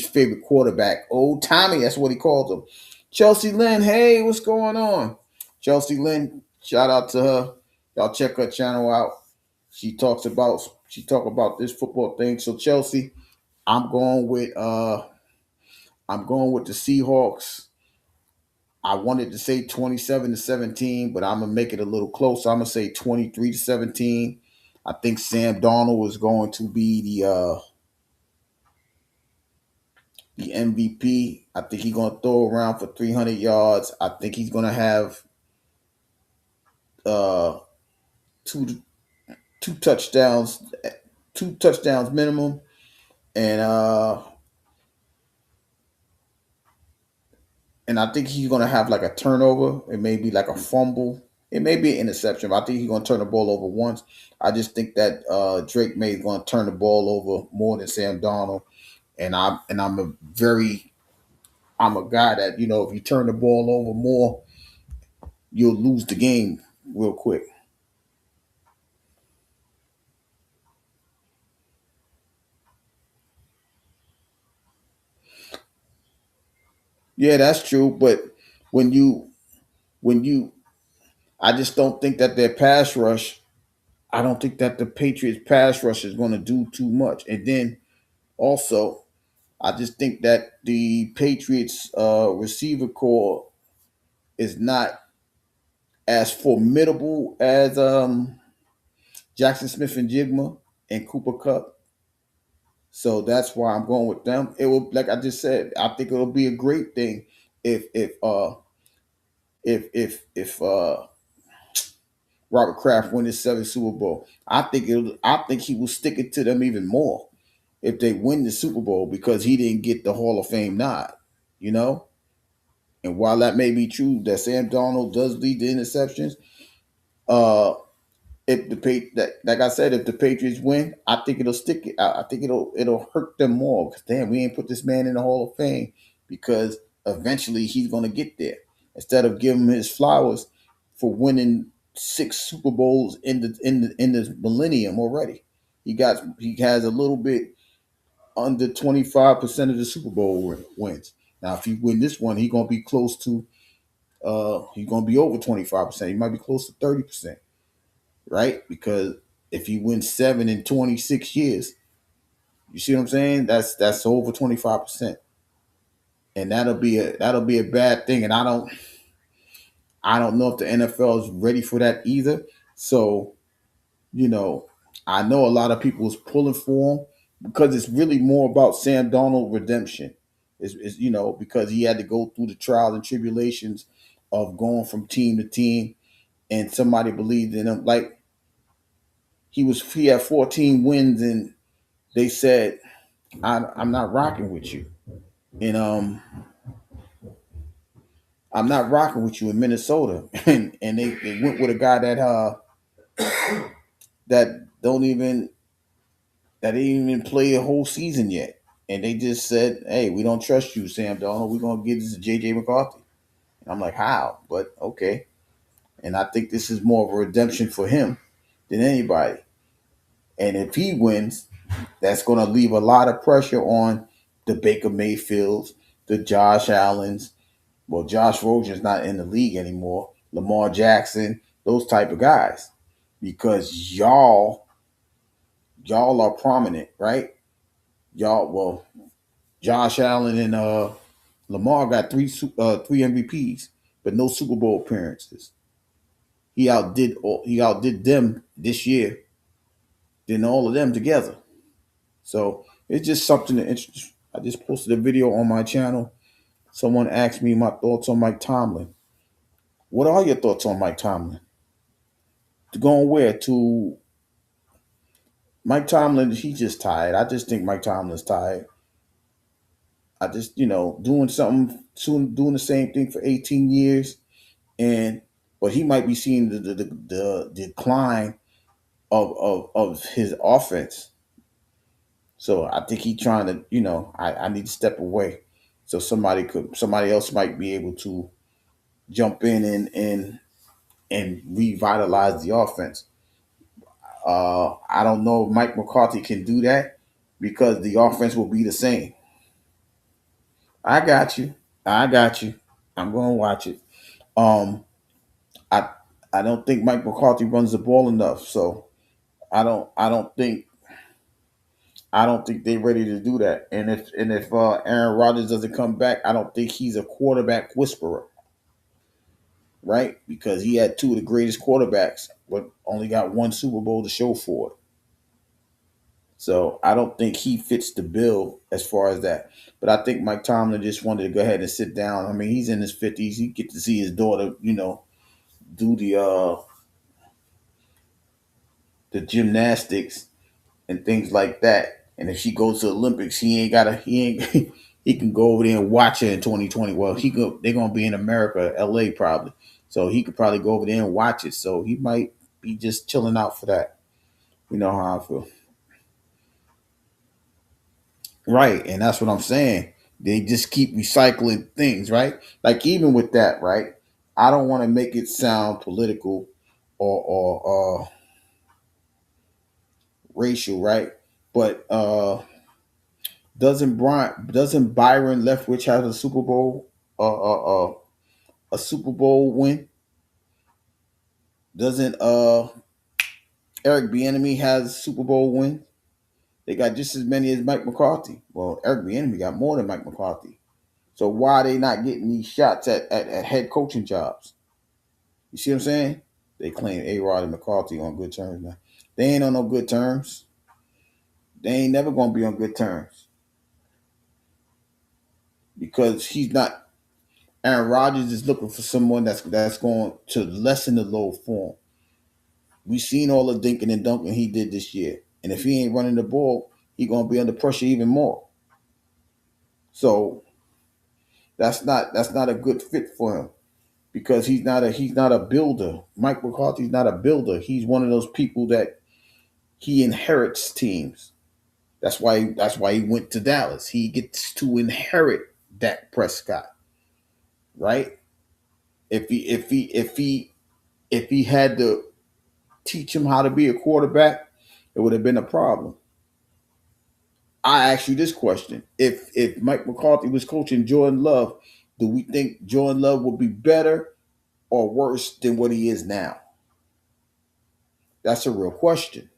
favorite quarterback, old Tommy? That's what he calls him. Chelsea Lynn, hey, what's going on? Chelsea Lynn, shout out to her. Y'all check her channel out. She talk about this football thing. So Chelsea, I'm going with the Seahawks. I wanted to say 27-17, but I'm gonna make it a little closer. I'm gonna say 23-17. I think Sam Darnold is going to be the MVP. I think he's gonna throw around for 300 yards. I think he's gonna have uh, two two touchdowns, two touchdowns minimum, and I think he's gonna have like a turnover. It may be like a fumble. It may be an interception, but I think he's gonna turn the ball over once. I just think that Drake May is gonna turn the ball over more than Sam Darnold, and I'm a guy that, if you turn the ball over more, you'll lose the game real quick. Yeah, that's true. But when you when you I just don't think that their pass rush. I don't think that the Patriots pass rush is going to do too much. And then also, I just think that the Patriots receiver core is not as formidable as Jackson Smith and Jigma and Cooper Cup. So that's why I'm going with them. It will, like I just said, I think it'll be a great thing if Robert Kraft win his seventh Super Bowl. I think he will stick it to them even more if they win the Super Bowl, because he didn't get the Hall of Fame nod, you know? And while that may be true that Sam Darnold does lead the interceptions, uh if that, like I said, if the Patriots win, I think it'll stick it. I think it'll hurt them more, because damn, we ain't put this man in the Hall of Fame, because eventually he's gonna get there. Instead of giving him his flowers for winning six Super Bowls in the millennium already, he has a little bit under 25% of the Super Bowl wins. Now, if he win this one, he's gonna be close to he's gonna be over 25%. He might be close to 30%. right? Because if you win 7 in 26 years, you see what I'm saying? That's over 25%, and that'll be a bad thing. And I don't know if the NFL is ready for that either. So you know, I know a lot of people is pulling for him because it's really more about Sam Darnold redemption. Is because he had to go through the trials and tribulations of going from team to team, and somebody believed in him. Like he had 14 wins, and they said, I'm not rocking with you, and I'm not rocking with you in Minnesota, and they went with a guy that don't even that didn't even play a whole season yet. And they just said, hey, we don't trust you, Sam Darnold. We're going to give this to J.J. McCarthy. And I'm like, how? But okay. And I think this is more of a redemption for him than anybody. And if he wins, that's going to leave a lot of pressure on the Baker Mayfields, the Josh Allens. Well, Josh Rosen's not in the league anymore. Lamar Jackson, those type of guys. Because y'all are prominent, right? Well, Josh Allen and Lamar got three MVPs, but no Super Bowl appearances. He outdid them this year than all of them together. So it's just something to interest. I just posted a video on my channel. Someone asked me my thoughts on Mike Tomlin. What are your thoughts on Mike Tomlin? To go on where? To Mike Tomlin, he's just tired. I just think Mike Tomlin's tired. I just, doing something soon, doing the same thing for 18 years, and but he might be seeing the decline of his offense. So I think he trying to, I need to step away, so somebody else might be able to jump in and revitalize the offense. I don't know if Mike McCarthy can do that because the offense will be the same. I got you. I got you. I'm going to watch it. Um, I I don't think Mike McCarthy runs the ball enough, so I don't think they're ready to do that. And if Aaron Rodgers doesn't come back, I don't think he's a quarterback whisperer, right? Because he had two of the greatest quarterbacks, but only got one Super Bowl to show for it. So I don't think he fits the bill as far as that. But I think Mike Tomlin just wanted to go ahead and sit down. I mean, he's in his 50s. He get to see his daughter, do the gymnastics and things like that. And if she goes to the Olympics, he ain't he can go over there and watch her in 2020. Well, they're gonna be in America, LA probably. So he could probably go over there and watch it. So he might be just chilling out for that. You know how I feel. Right. And that's what I'm saying. They just keep recycling things, right? Like even with that, right? I don't want to make it sound political or racial, right? But doesn't Byron Leftwich have a Super Bowl win? Doesn't Eric Bieniemy has Super Bowl win? They got just as many as Mike McCarthy. Well, Eric Bieniemy got more than Mike McCarthy. So why are they not getting these shots at head coaching jobs? You see what I'm saying? They claim A Rod and McCarthy on good terms now. They ain't on no good terms. They ain't never gonna be on good terms because he's not. Aaron Rodgers is looking for someone that's going to lessen the load for him. We seen all the dinking and dunking he did this year, and if he ain't running the ball, he gonna be under pressure even more. So that's not a good fit for him because he's not a builder. Mike McCarthy's not a builder. He's one of those people that he inherits teams. That's why he went to Dallas. He gets to inherit Dak Prescott, right? If he had to teach him how to be a quarterback, it would have been a problem. I ask you this question: If Mike McCarthy was coaching Jordan Love, do we think Jordan Love would be better or worse than what he is now? That's a real question.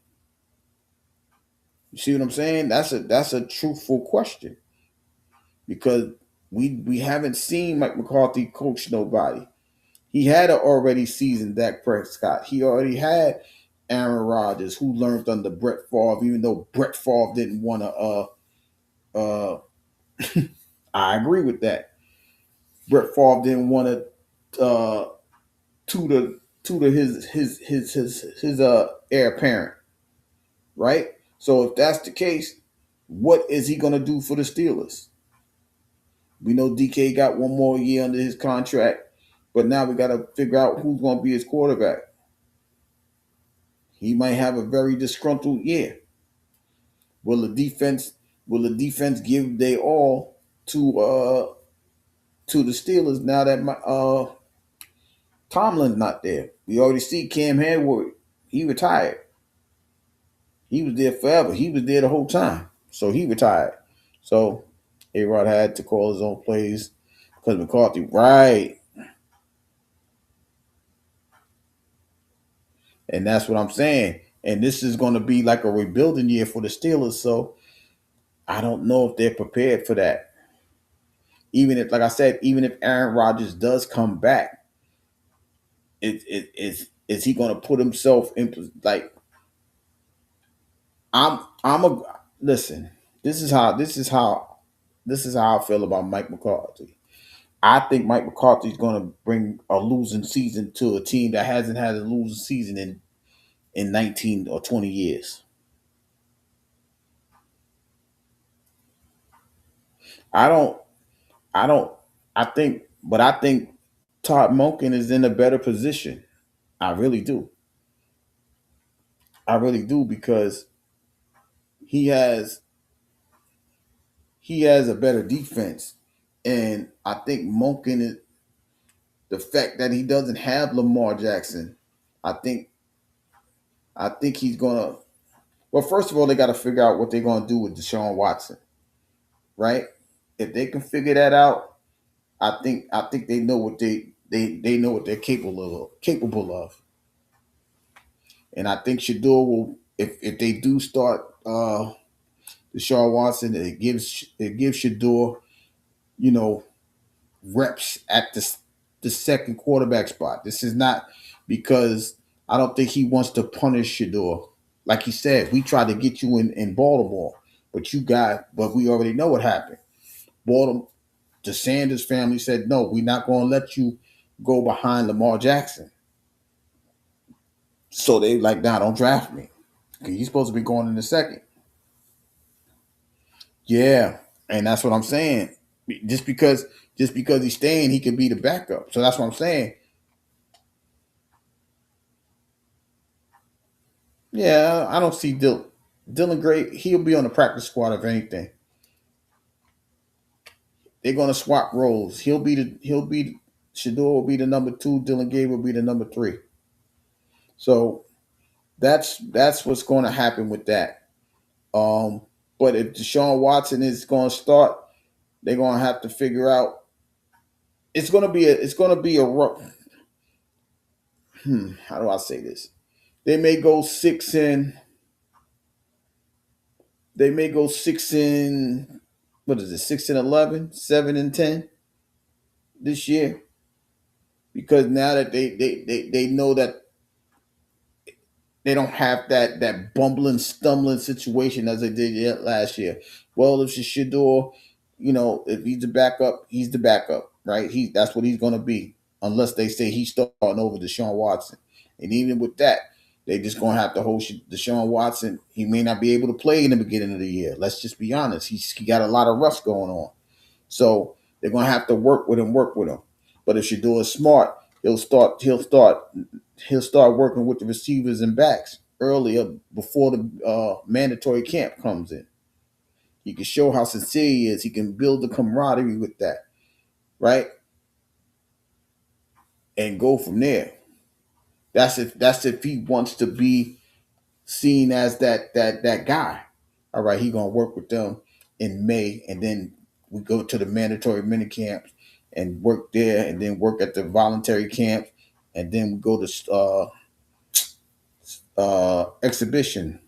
You see what I'm saying? That's a truthful question because we haven't seen Mike McCarthy coach nobody. He had an already seasoned Dak Prescott. He already had Aaron Rodgers, who learned under Brett Favre, even though Brett Favre didn't want to. Uh, I agree with that. Brett Favre didn't want to tutor his heir apparent, right? So if that's the case, what is he gonna do for the Steelers? We know DK got one more year under his contract, but now we got to figure out who's gonna be his quarterback. He might have a very disgruntled year. Will the defense will the defense give they all to the Steelers now that Tomlin's not there? We already see Cam Hayward. He retired. He was there forever. He was there the whole time. So he retired. So A-Rod had to call his own plays because McCarthy, right. And that's what I'm saying. And this is going to be like a rebuilding year for the Steelers. So I don't know if they're prepared for that. Even if, like I said, even if Aaron Rodgers does come back, is he going to put himself in like I'm a listen. This is how I feel about Mike McCarthy. I think Mike McCarthy is going to bring a losing season to a team that hasn't had a losing season in 19 or 20 years. I don't I don't I think Todd Monken is in a better position. I really do. I really do because he has he has a better defense. And I think Monken is the fact that he doesn't have Lamar Jackson. I think I think he's gonna well, first of all, they gotta figure out what they're gonna do with Deshaun Watson, right? If they can figure that out, I think they know what they know what they're capable of. And I think Shador will if they do start Deshaun Watson, it gives Shador, you know, reps at the second quarterback spot. This is not because I don't think he wants to punish Shador. Like he said, we tried to get you in Baltimore, but we already know what happened. Baltimore, the Sanders family said, no, we're not going to let you go behind Lamar Jackson. So they like, nah, don't draft me. He's supposed to be going in the second. Yeah, and that's what I'm saying. Just because just because he's staying, he could be the backup. So that's what I'm saying. Yeah, I don't see Dylan Gray. He'll be on the practice squad if anything. They're gonna swap roles. Shador will be the number two. Dylan Gray will be the number three. So that's what's going to happen with that. Um, but if Deshaun Watson is going to start, they're going to have to figure out. It's going to be a rough. How do I say this? They may go six in. They may go six in. What is it? 6-11, 7-10 this year because now that they know that they don't have that bumbling, stumbling situation as they did yet last year. Well, if Shador, if he's the backup, he's the backup, right? That's what he's going to be, unless they say he's starting over Deshaun Watson. And even with that, they just going to have to hold Deshaun Watson. He may not be able to play in the beginning of the year. Let's just be honest. He got a lot of rust going on, so they're going to have to work with him. But if Shador is smart, he'll start working with the receivers and backs earlier before the mandatory camp comes in. He can show how sincere he is. He can build the camaraderie with that, right? And go from there. That's if he wants to be seen as that guy. All right, he gonna work with them in May, and then we go to the mandatory mini camps and work there, and then work at the voluntary camp, and then we go to exhibition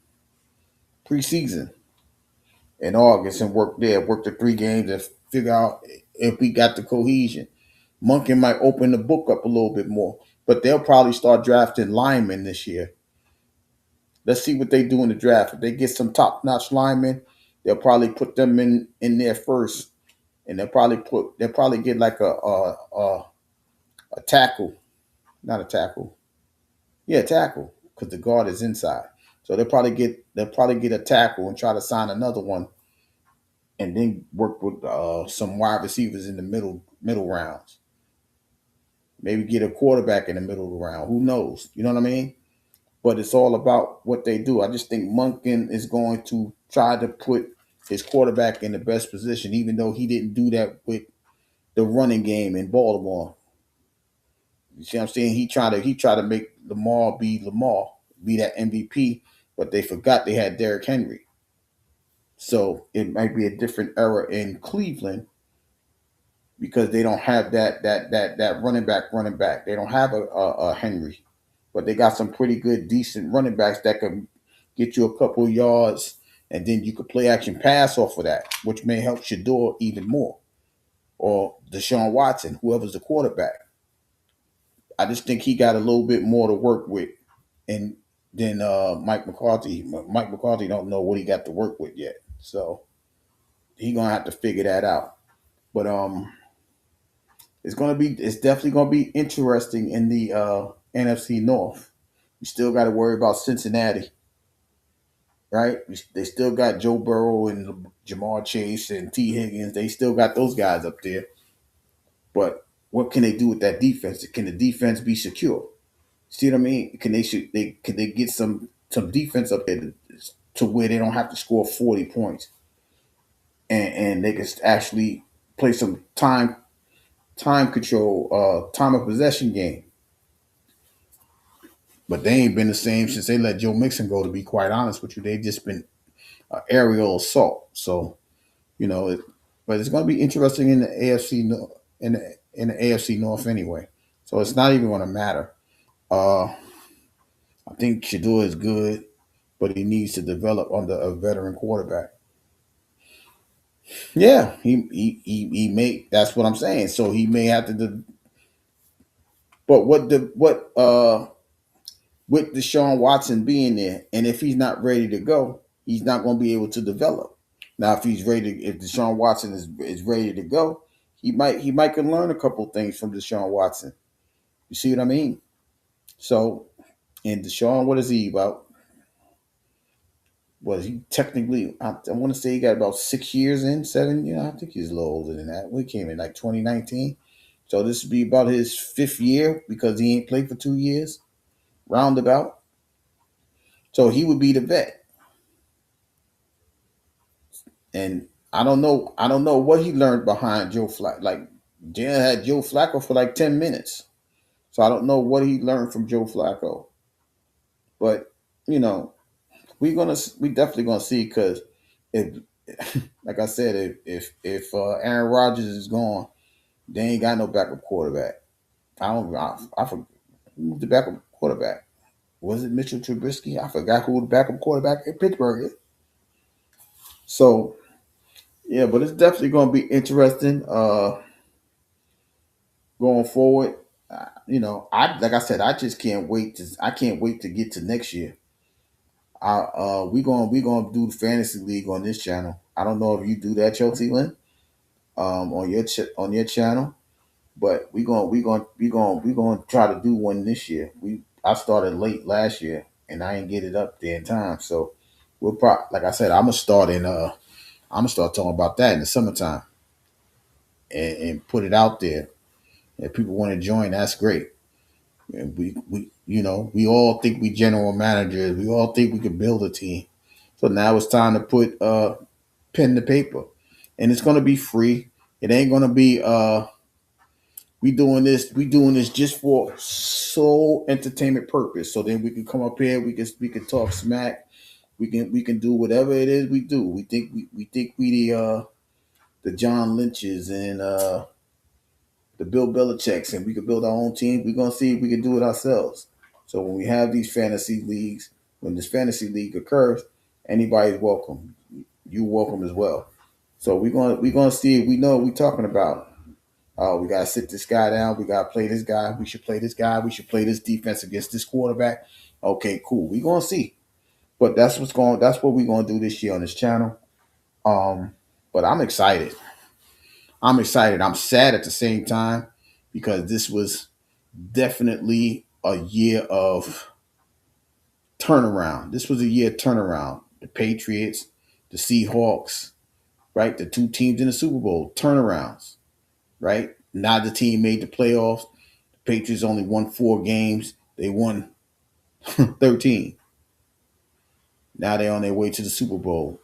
preseason in August and work there, work the 3 games and figure out if we got the cohesion. Monken might open the book up a little bit more, but they'll probably start drafting linemen this year. Let's see what they do in the draft. If they get some top notch linemen, they'll probably put them in there first, and they'll probably get like a tackle, not a tackle, yeah, tackle, because the guard is inside. So they'll probably get a tackle and try to sign another one, and then work with some wide receivers in the middle rounds. Maybe get a quarterback in the middle of the round. Who knows? You know what I mean? But it's all about what they do. I just think Monken is going to try to put his quarterback in the best position, even though he didn't do that with the running game in Baltimore. You see what I'm saying? He tried to make Lamar, be that MVP, but they forgot they had Derrick Henry. So it might be a different era in Cleveland because they don't have that running back. They don't have a Henry, but they got some pretty good, decent running backs that can get you a couple of yards, and then you could play action pass off of that, which may help Shador even more, or Deshaun Watson, whoever's the quarterback. I just think he got a little bit more to work with, and than Mike McCarthy. Mike McCarthy don't know what he got to work with yet, so he gonna have to figure that out. But it's definitely gonna be interesting in the NFC North. You still got to worry about Cincinnati, right? They still got Joe Burrow and Jamar Chase and T Higgins. They still got those guys up there. But what can they do with that defense? Can the defense be secure? See what I mean? Can they get some defense up there to where they don't have to score 40 points, and they can actually play some time control, time of possession game. But they ain't been the same since they let Joe Mixon go. To be quite honest with you, they've just been aerial assault. So but it's going to be interesting in the AFC North anyway. So it's not even going to matter. I think Shador is good, but he needs to develop under a veteran quarterback. Yeah, he may. That's what I'm saying. So he may have to. But what with Deshaun Watson being there, and if he's not ready to go, he's not going to be able to develop. Now, if Deshaun Watson is ready to go, he might can learn a couple things from Deshaun Watson. You see what I mean? So, and Deshaun, what is he about? Was he technically? I want to say he got about 6 years in, 7. I think he's a little older than that. We came in like 2019, so this would be about his fifth year because he ain't played for 2 years, roundabout. So he would be the vet, and I don't know what he learned behind Joe Flacco. Like Jalen had Joe Flacco for like 10 minutes, so I don't know what he learned from Joe Flacco. But you know, we definitely gonna see because if, like I said, if Aaron Rodgers is gone, they ain't got no backup quarterback. I forgot who's the backup quarterback. Was it Mitchell Trubisky? I forgot who the backup quarterback in Pittsburgh is. So yeah, but it's definitely gonna be interesting going forward. I like I said, I just can't wait to get to next year. We gonna do the fantasy league on this channel. I don't know if you do that, Chelsea Lynn, on your channel, but we gonna try to do one this year. I started late last year and I ain't get it up there in time, so we'll probably like I said, I'm gonna start talking about that in the summertime and put it out there. If people want to join, that's great. And we all think we general managers. We all think we can build a team. So now it's time to put pen to paper, and it's gonna be free. It ain't gonna be we doing this just for sole entertainment purpose. So then we can come up here, we can talk smack, we can do whatever it is we do. We think we the John Lynches and the Bill Belichick's, and we can build our own team. We're gonna see if we can do it ourselves. So when we have these fantasy leagues, when this fantasy league occurs, anybody's welcome. You welcome as well. So we're gonna see. We know what we're talking about. We gotta sit this guy down. We gotta play this guy. We should play this guy. We should play this defense against this quarterback. Okay, cool. We're gonna see. But that's what we're gonna do this year on this channel. Um, but I'm excited. I'm excited. I'm sad at the same time because this was definitely a year of turnaround. This was a year of turnaround. The Patriots, the Seahawks, right? The two teams in the Super Bowl, turnarounds, right? Neither team made the playoffs. The Patriots only won 4 games. They won 13. Now they're on their way to the Super Bowl.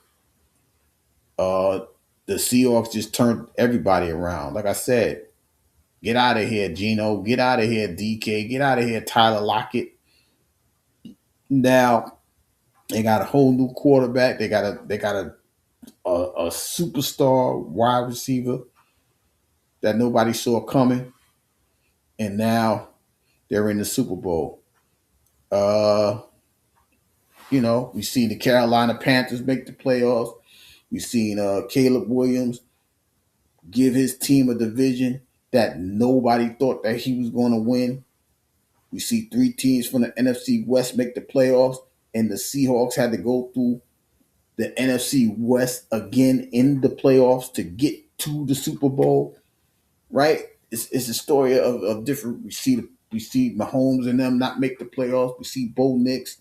Uh, the Seahawks just turned everybody around. Like I said, get out of here, Gino. Get out of here, DK. Get out of here, Tyler Lockett. Now they got a whole new quarterback. They got a superstar wide receiver that nobody saw coming, and now they're in the Super Bowl. Uh, we see the Carolina Panthers make the playoffs. We've seen Caleb Williams give his team a division that nobody thought that he was going to win. We see 3 teams from the NFC West make the playoffs, and the Seahawks had to go through the NFC West again in the playoffs to get to the Super Bowl. Right? It's a story of different. We see Mahomes and them not make the playoffs. We see Bo Nix.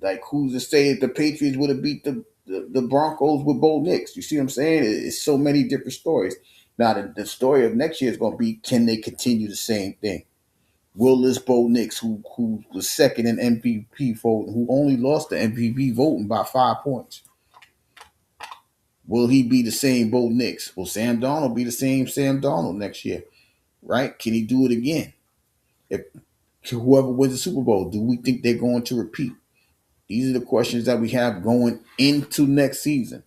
Like, who's to say if the Patriots would have beat the Broncos with Bo Nix? You see what I'm saying? It's so many different stories. Now, the story of next year is going to be, can they continue the same thing? Will this Bo Nix, who was second in MVP voting, who only lost the MVP voting by 5 points, will he be the same Bo Nix? Will Sam Darnold be the same Sam Darnold next year? Right? Can he do it again? If whoever wins the Super Bowl, do we think they're going to repeat? These are the questions that we have going into next season.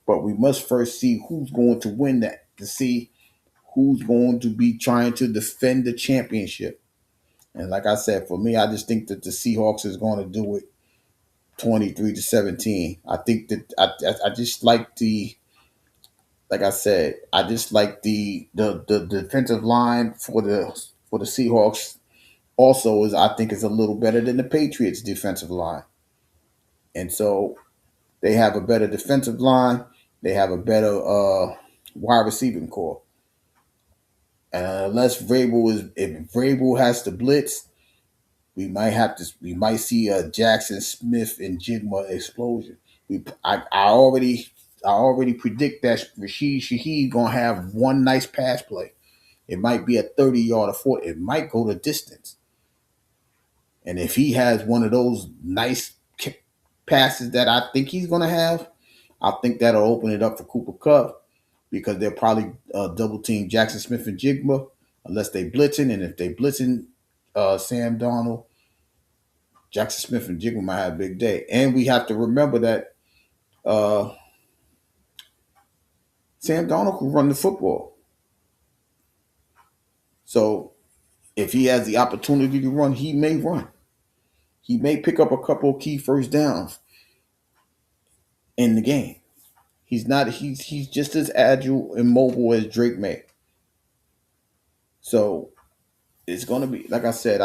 But we must first see who's going to win that, to see who's going to be trying to defend the championship. And like I said, for me, I just think that the Seahawks is going to do it 23-17. I think that I just like like I said, I just like the defensive line for the Seahawks also is, I think, is a little better than the Patriots defensive line. And so they have a better defensive line. They have a better wide receiving core. And unless if Vrabel has to blitz, we might see a Jackson Smith and Jigma explosion. I already predict that Rashid Shaheed gonna have one nice pass play. It might be a 30 yard or 40. It might go the distance. And if he has one of those nice passes that I think he's gonna have, I think that'll open it up for Cooper Kupp because they'll probably double team Jackson Smith and Jigma unless they blitzing. And if they blitzing Sam Darnold, Jackson Smith and Jigma might have a big day. And we have to remember that uh, Sam Darnold can run the football. So if he has the opportunity to run, he may run. He may pick up a couple of key first downs in the game. He's just as agile and mobile as Drake May. So it's gonna be, like I said,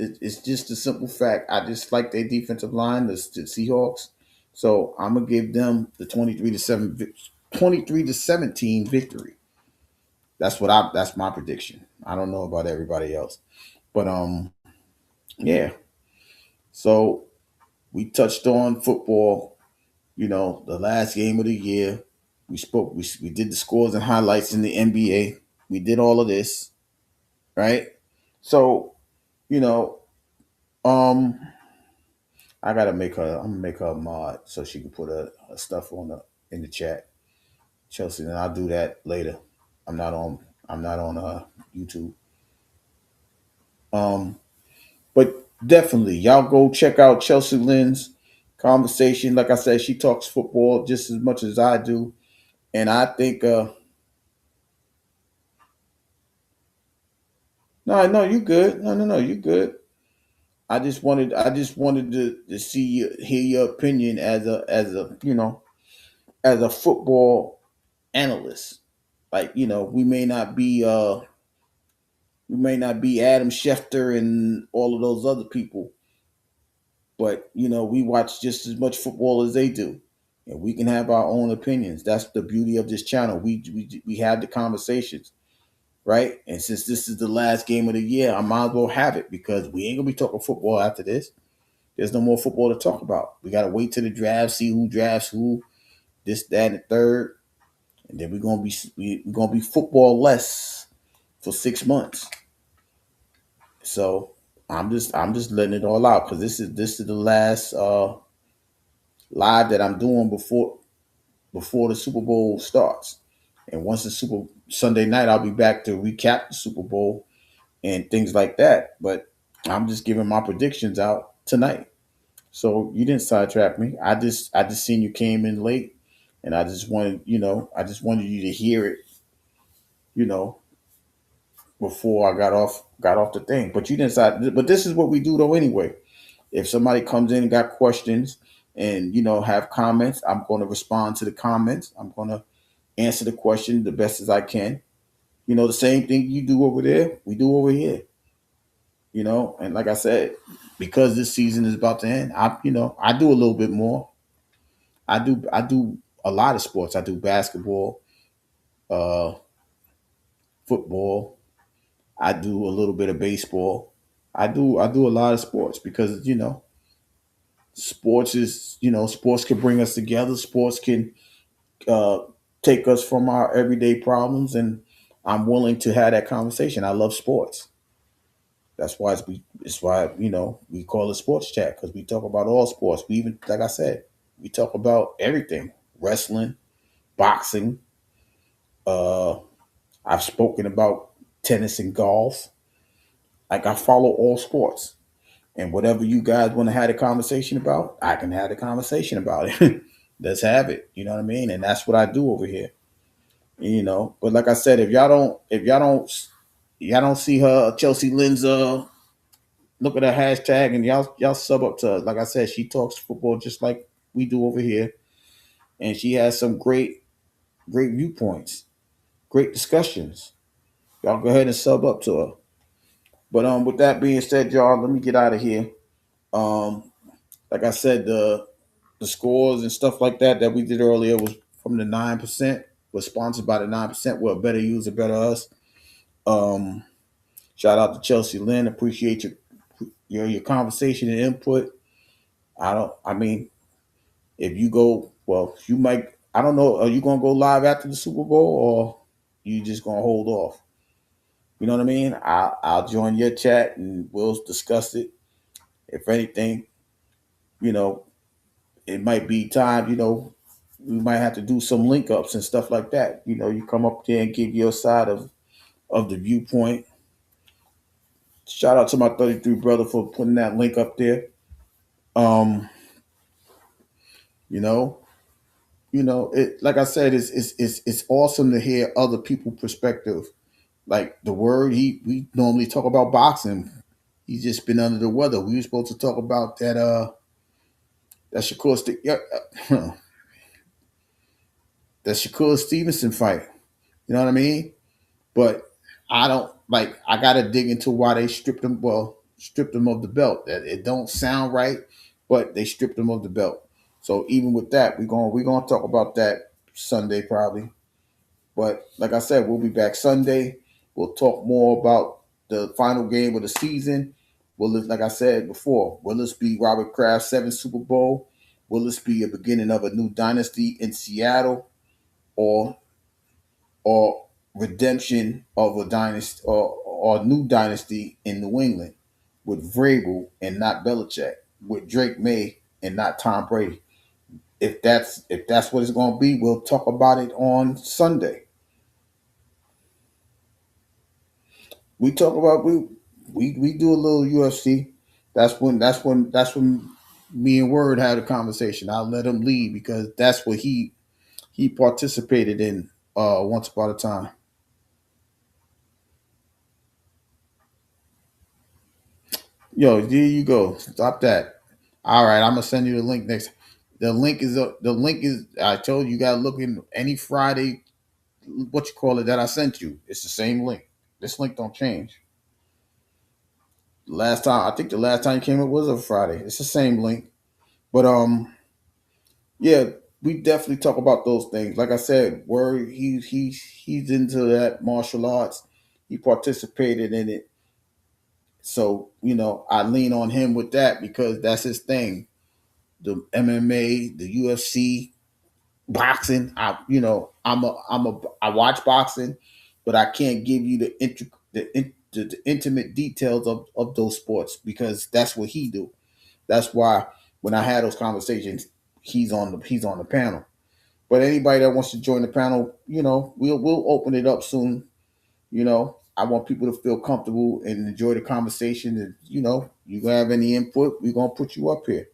it's just a simple fact. I just like their defensive line, the Seahawks. So I'm gonna give them the 23-17 victory. That's my prediction. I don't know about everybody else. But yeah. So we touched on football, the last game of the year. We did the scores and highlights in the NBA. We did all of this, right? So, you know, um I'm gonna make her a mod so she can put her stuff in the chat. Chelsea, and I'll do that later. I'm not on YouTube. Um but definitely y'all go check out Chelsea Lynn's conversation. Like I said, she talks football just as much as I do. And I think no, you good. No, you good. I just wanted to see you, hear your opinion as a as a football analyst. Like, we may not be Adam Schefter and all of those other people, but we watch just as much football as they do, and we can have our own opinions. That's the beauty of this channel. We have the conversations, right? And since this is the last game of the year, I might as well have it because we ain't gonna be talking football after this. There's no more football to talk about. We gotta wait till the draft, see who drafts who, this, that, and the third, and then we're gonna be football less for 6 months. So I'm just letting it all out because this is the last live that I'm doing before the Super Bowl starts. And once the Super Sunday night, I'll be back to recap the Super Bowl and things like that. But I'm just giving my predictions out tonight. So you didn't sidetrack me. I just seen you came in late, and I just wanted you to hear it, you know, before I got off the thing. But you didn't side. But this is what we do though anyway. If somebody comes in and got questions and have comments, I'm going to respond to the comments. I'm going to answer the question the best as I can. The same thing you do over there, we do over here. And like I said, because this season is about to end, I do a little bit more. I do a lot of sports. I do basketball, uh, football. I do a little bit of baseball. I do a lot of sports because sports can bring us together. Sports can uh, take us from our everyday problems, and I'm willing to have that conversation. I love sports. It's why we call it sports chat because we talk about all sports. We even, like I said, we talk about everything: wrestling, boxing. Uh, I've spoken about tennis and golf. Like I follow all sports, and whatever you guys want to have a conversation about, I can have a conversation about it. Let's have it. You know what I mean? And that's what I do over here. But like I said, if y'all don't see her Chelsea Linza, look at her hashtag and y'all sub up to her. Like I said, she talks football just like we do over here, and she has some great viewpoints, great discussions. Y'all go ahead and sub up to her. But with that being said, y'all, let me get out of here. Um, like I said, the scores and stuff like that we did earlier was from the 9%. Was sponsored by the 9%. Well, better user, better us. Um, Shout out to Chelsea Lynn. Appreciate your conversation and input. I mean, if you go, well, you might. I don't know. Are you gonna go live after the Super Bowl, or you just gonna hold off? You know what I mean? I'll join your chat and we'll discuss it. If anything, you know, it might be time. We might have to do some link ups and stuff like that. You come up there and give your side of the viewpoint. Shout out to my 33 brother for putting that link up there. Um, you know, it, like I said, it's awesome to hear other people's perspective. Like the word we normally talk about boxing. He's just been under the weather. We were supposed to talk about that yeah, that Shakur Stevenson fight. You know what I mean? But I don't like. I gotta dig into why they stripped him. Well, stripped him of the belt. That it don't sound right, but they stripped him of the belt. So even with that, we're gonna talk about that Sunday probably. But like I said, we'll be back Sunday. We'll talk more about the final game of the season. Like I said before, will this be Robert Kraft's seventh Super Bowl? Will this be a beginning of a new dynasty in Seattle, or redemption of a dynasty, or a new dynasty in New England with Vrabel and not Belichick, with Drake May and not Tom Brady? If that's what it's going to be, we'll talk about it on Sunday. We talk about we do a little UFC. That's when me and Word had a conversation. I'll let him lead because that's what he participated in once upon a time. Yo, there you go. Stop that. All right, I'm gonna send you the link next. The link is the link is. I told you, you gotta look in any Friday. What you call it that I sent you? It's the same link. This link don't change. Last time, I think the last time you came up was a Friday. It's the same link. But yeah, we definitely talk about those things. Like I said, where he's into that martial arts. He participated in it. So, I lean on him with that because that's his thing. The MMA, the UFC, boxing. I watch boxing, but I can't give you the intimate details of those sports because that's what he do. That's why when I had those conversations, he's on the panel. But anybody that wants to join the panel, we'll open it up soon. I want people to feel comfortable and enjoy the conversation. And you gonna have any input, we're gonna put you up here.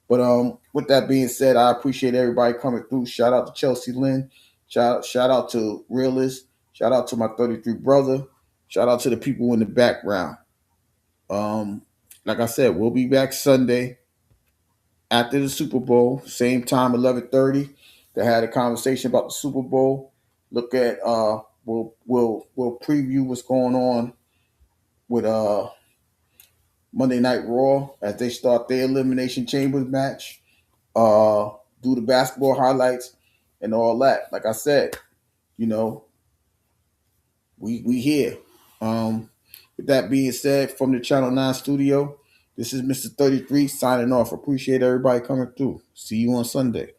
But with that being said, I appreciate everybody coming through. Shout out to Chelsea Lynn. Shout out to Realist. Shout out to my 33 brother. Shout out to the people in the background. Um, like I said, we'll be back Sunday after the Super Bowl, same time, 11:30, to have a conversation about the Super Bowl. Look at we'll preview what's going on with Monday Night Raw as they start their Elimination Chambers match. Uh, do the basketball highlights and all that. Like I said, you know, we here. With that being said, from the Channel 9 studio, this is Mr. 33 signing off. Appreciate everybody coming through. See you on Sunday.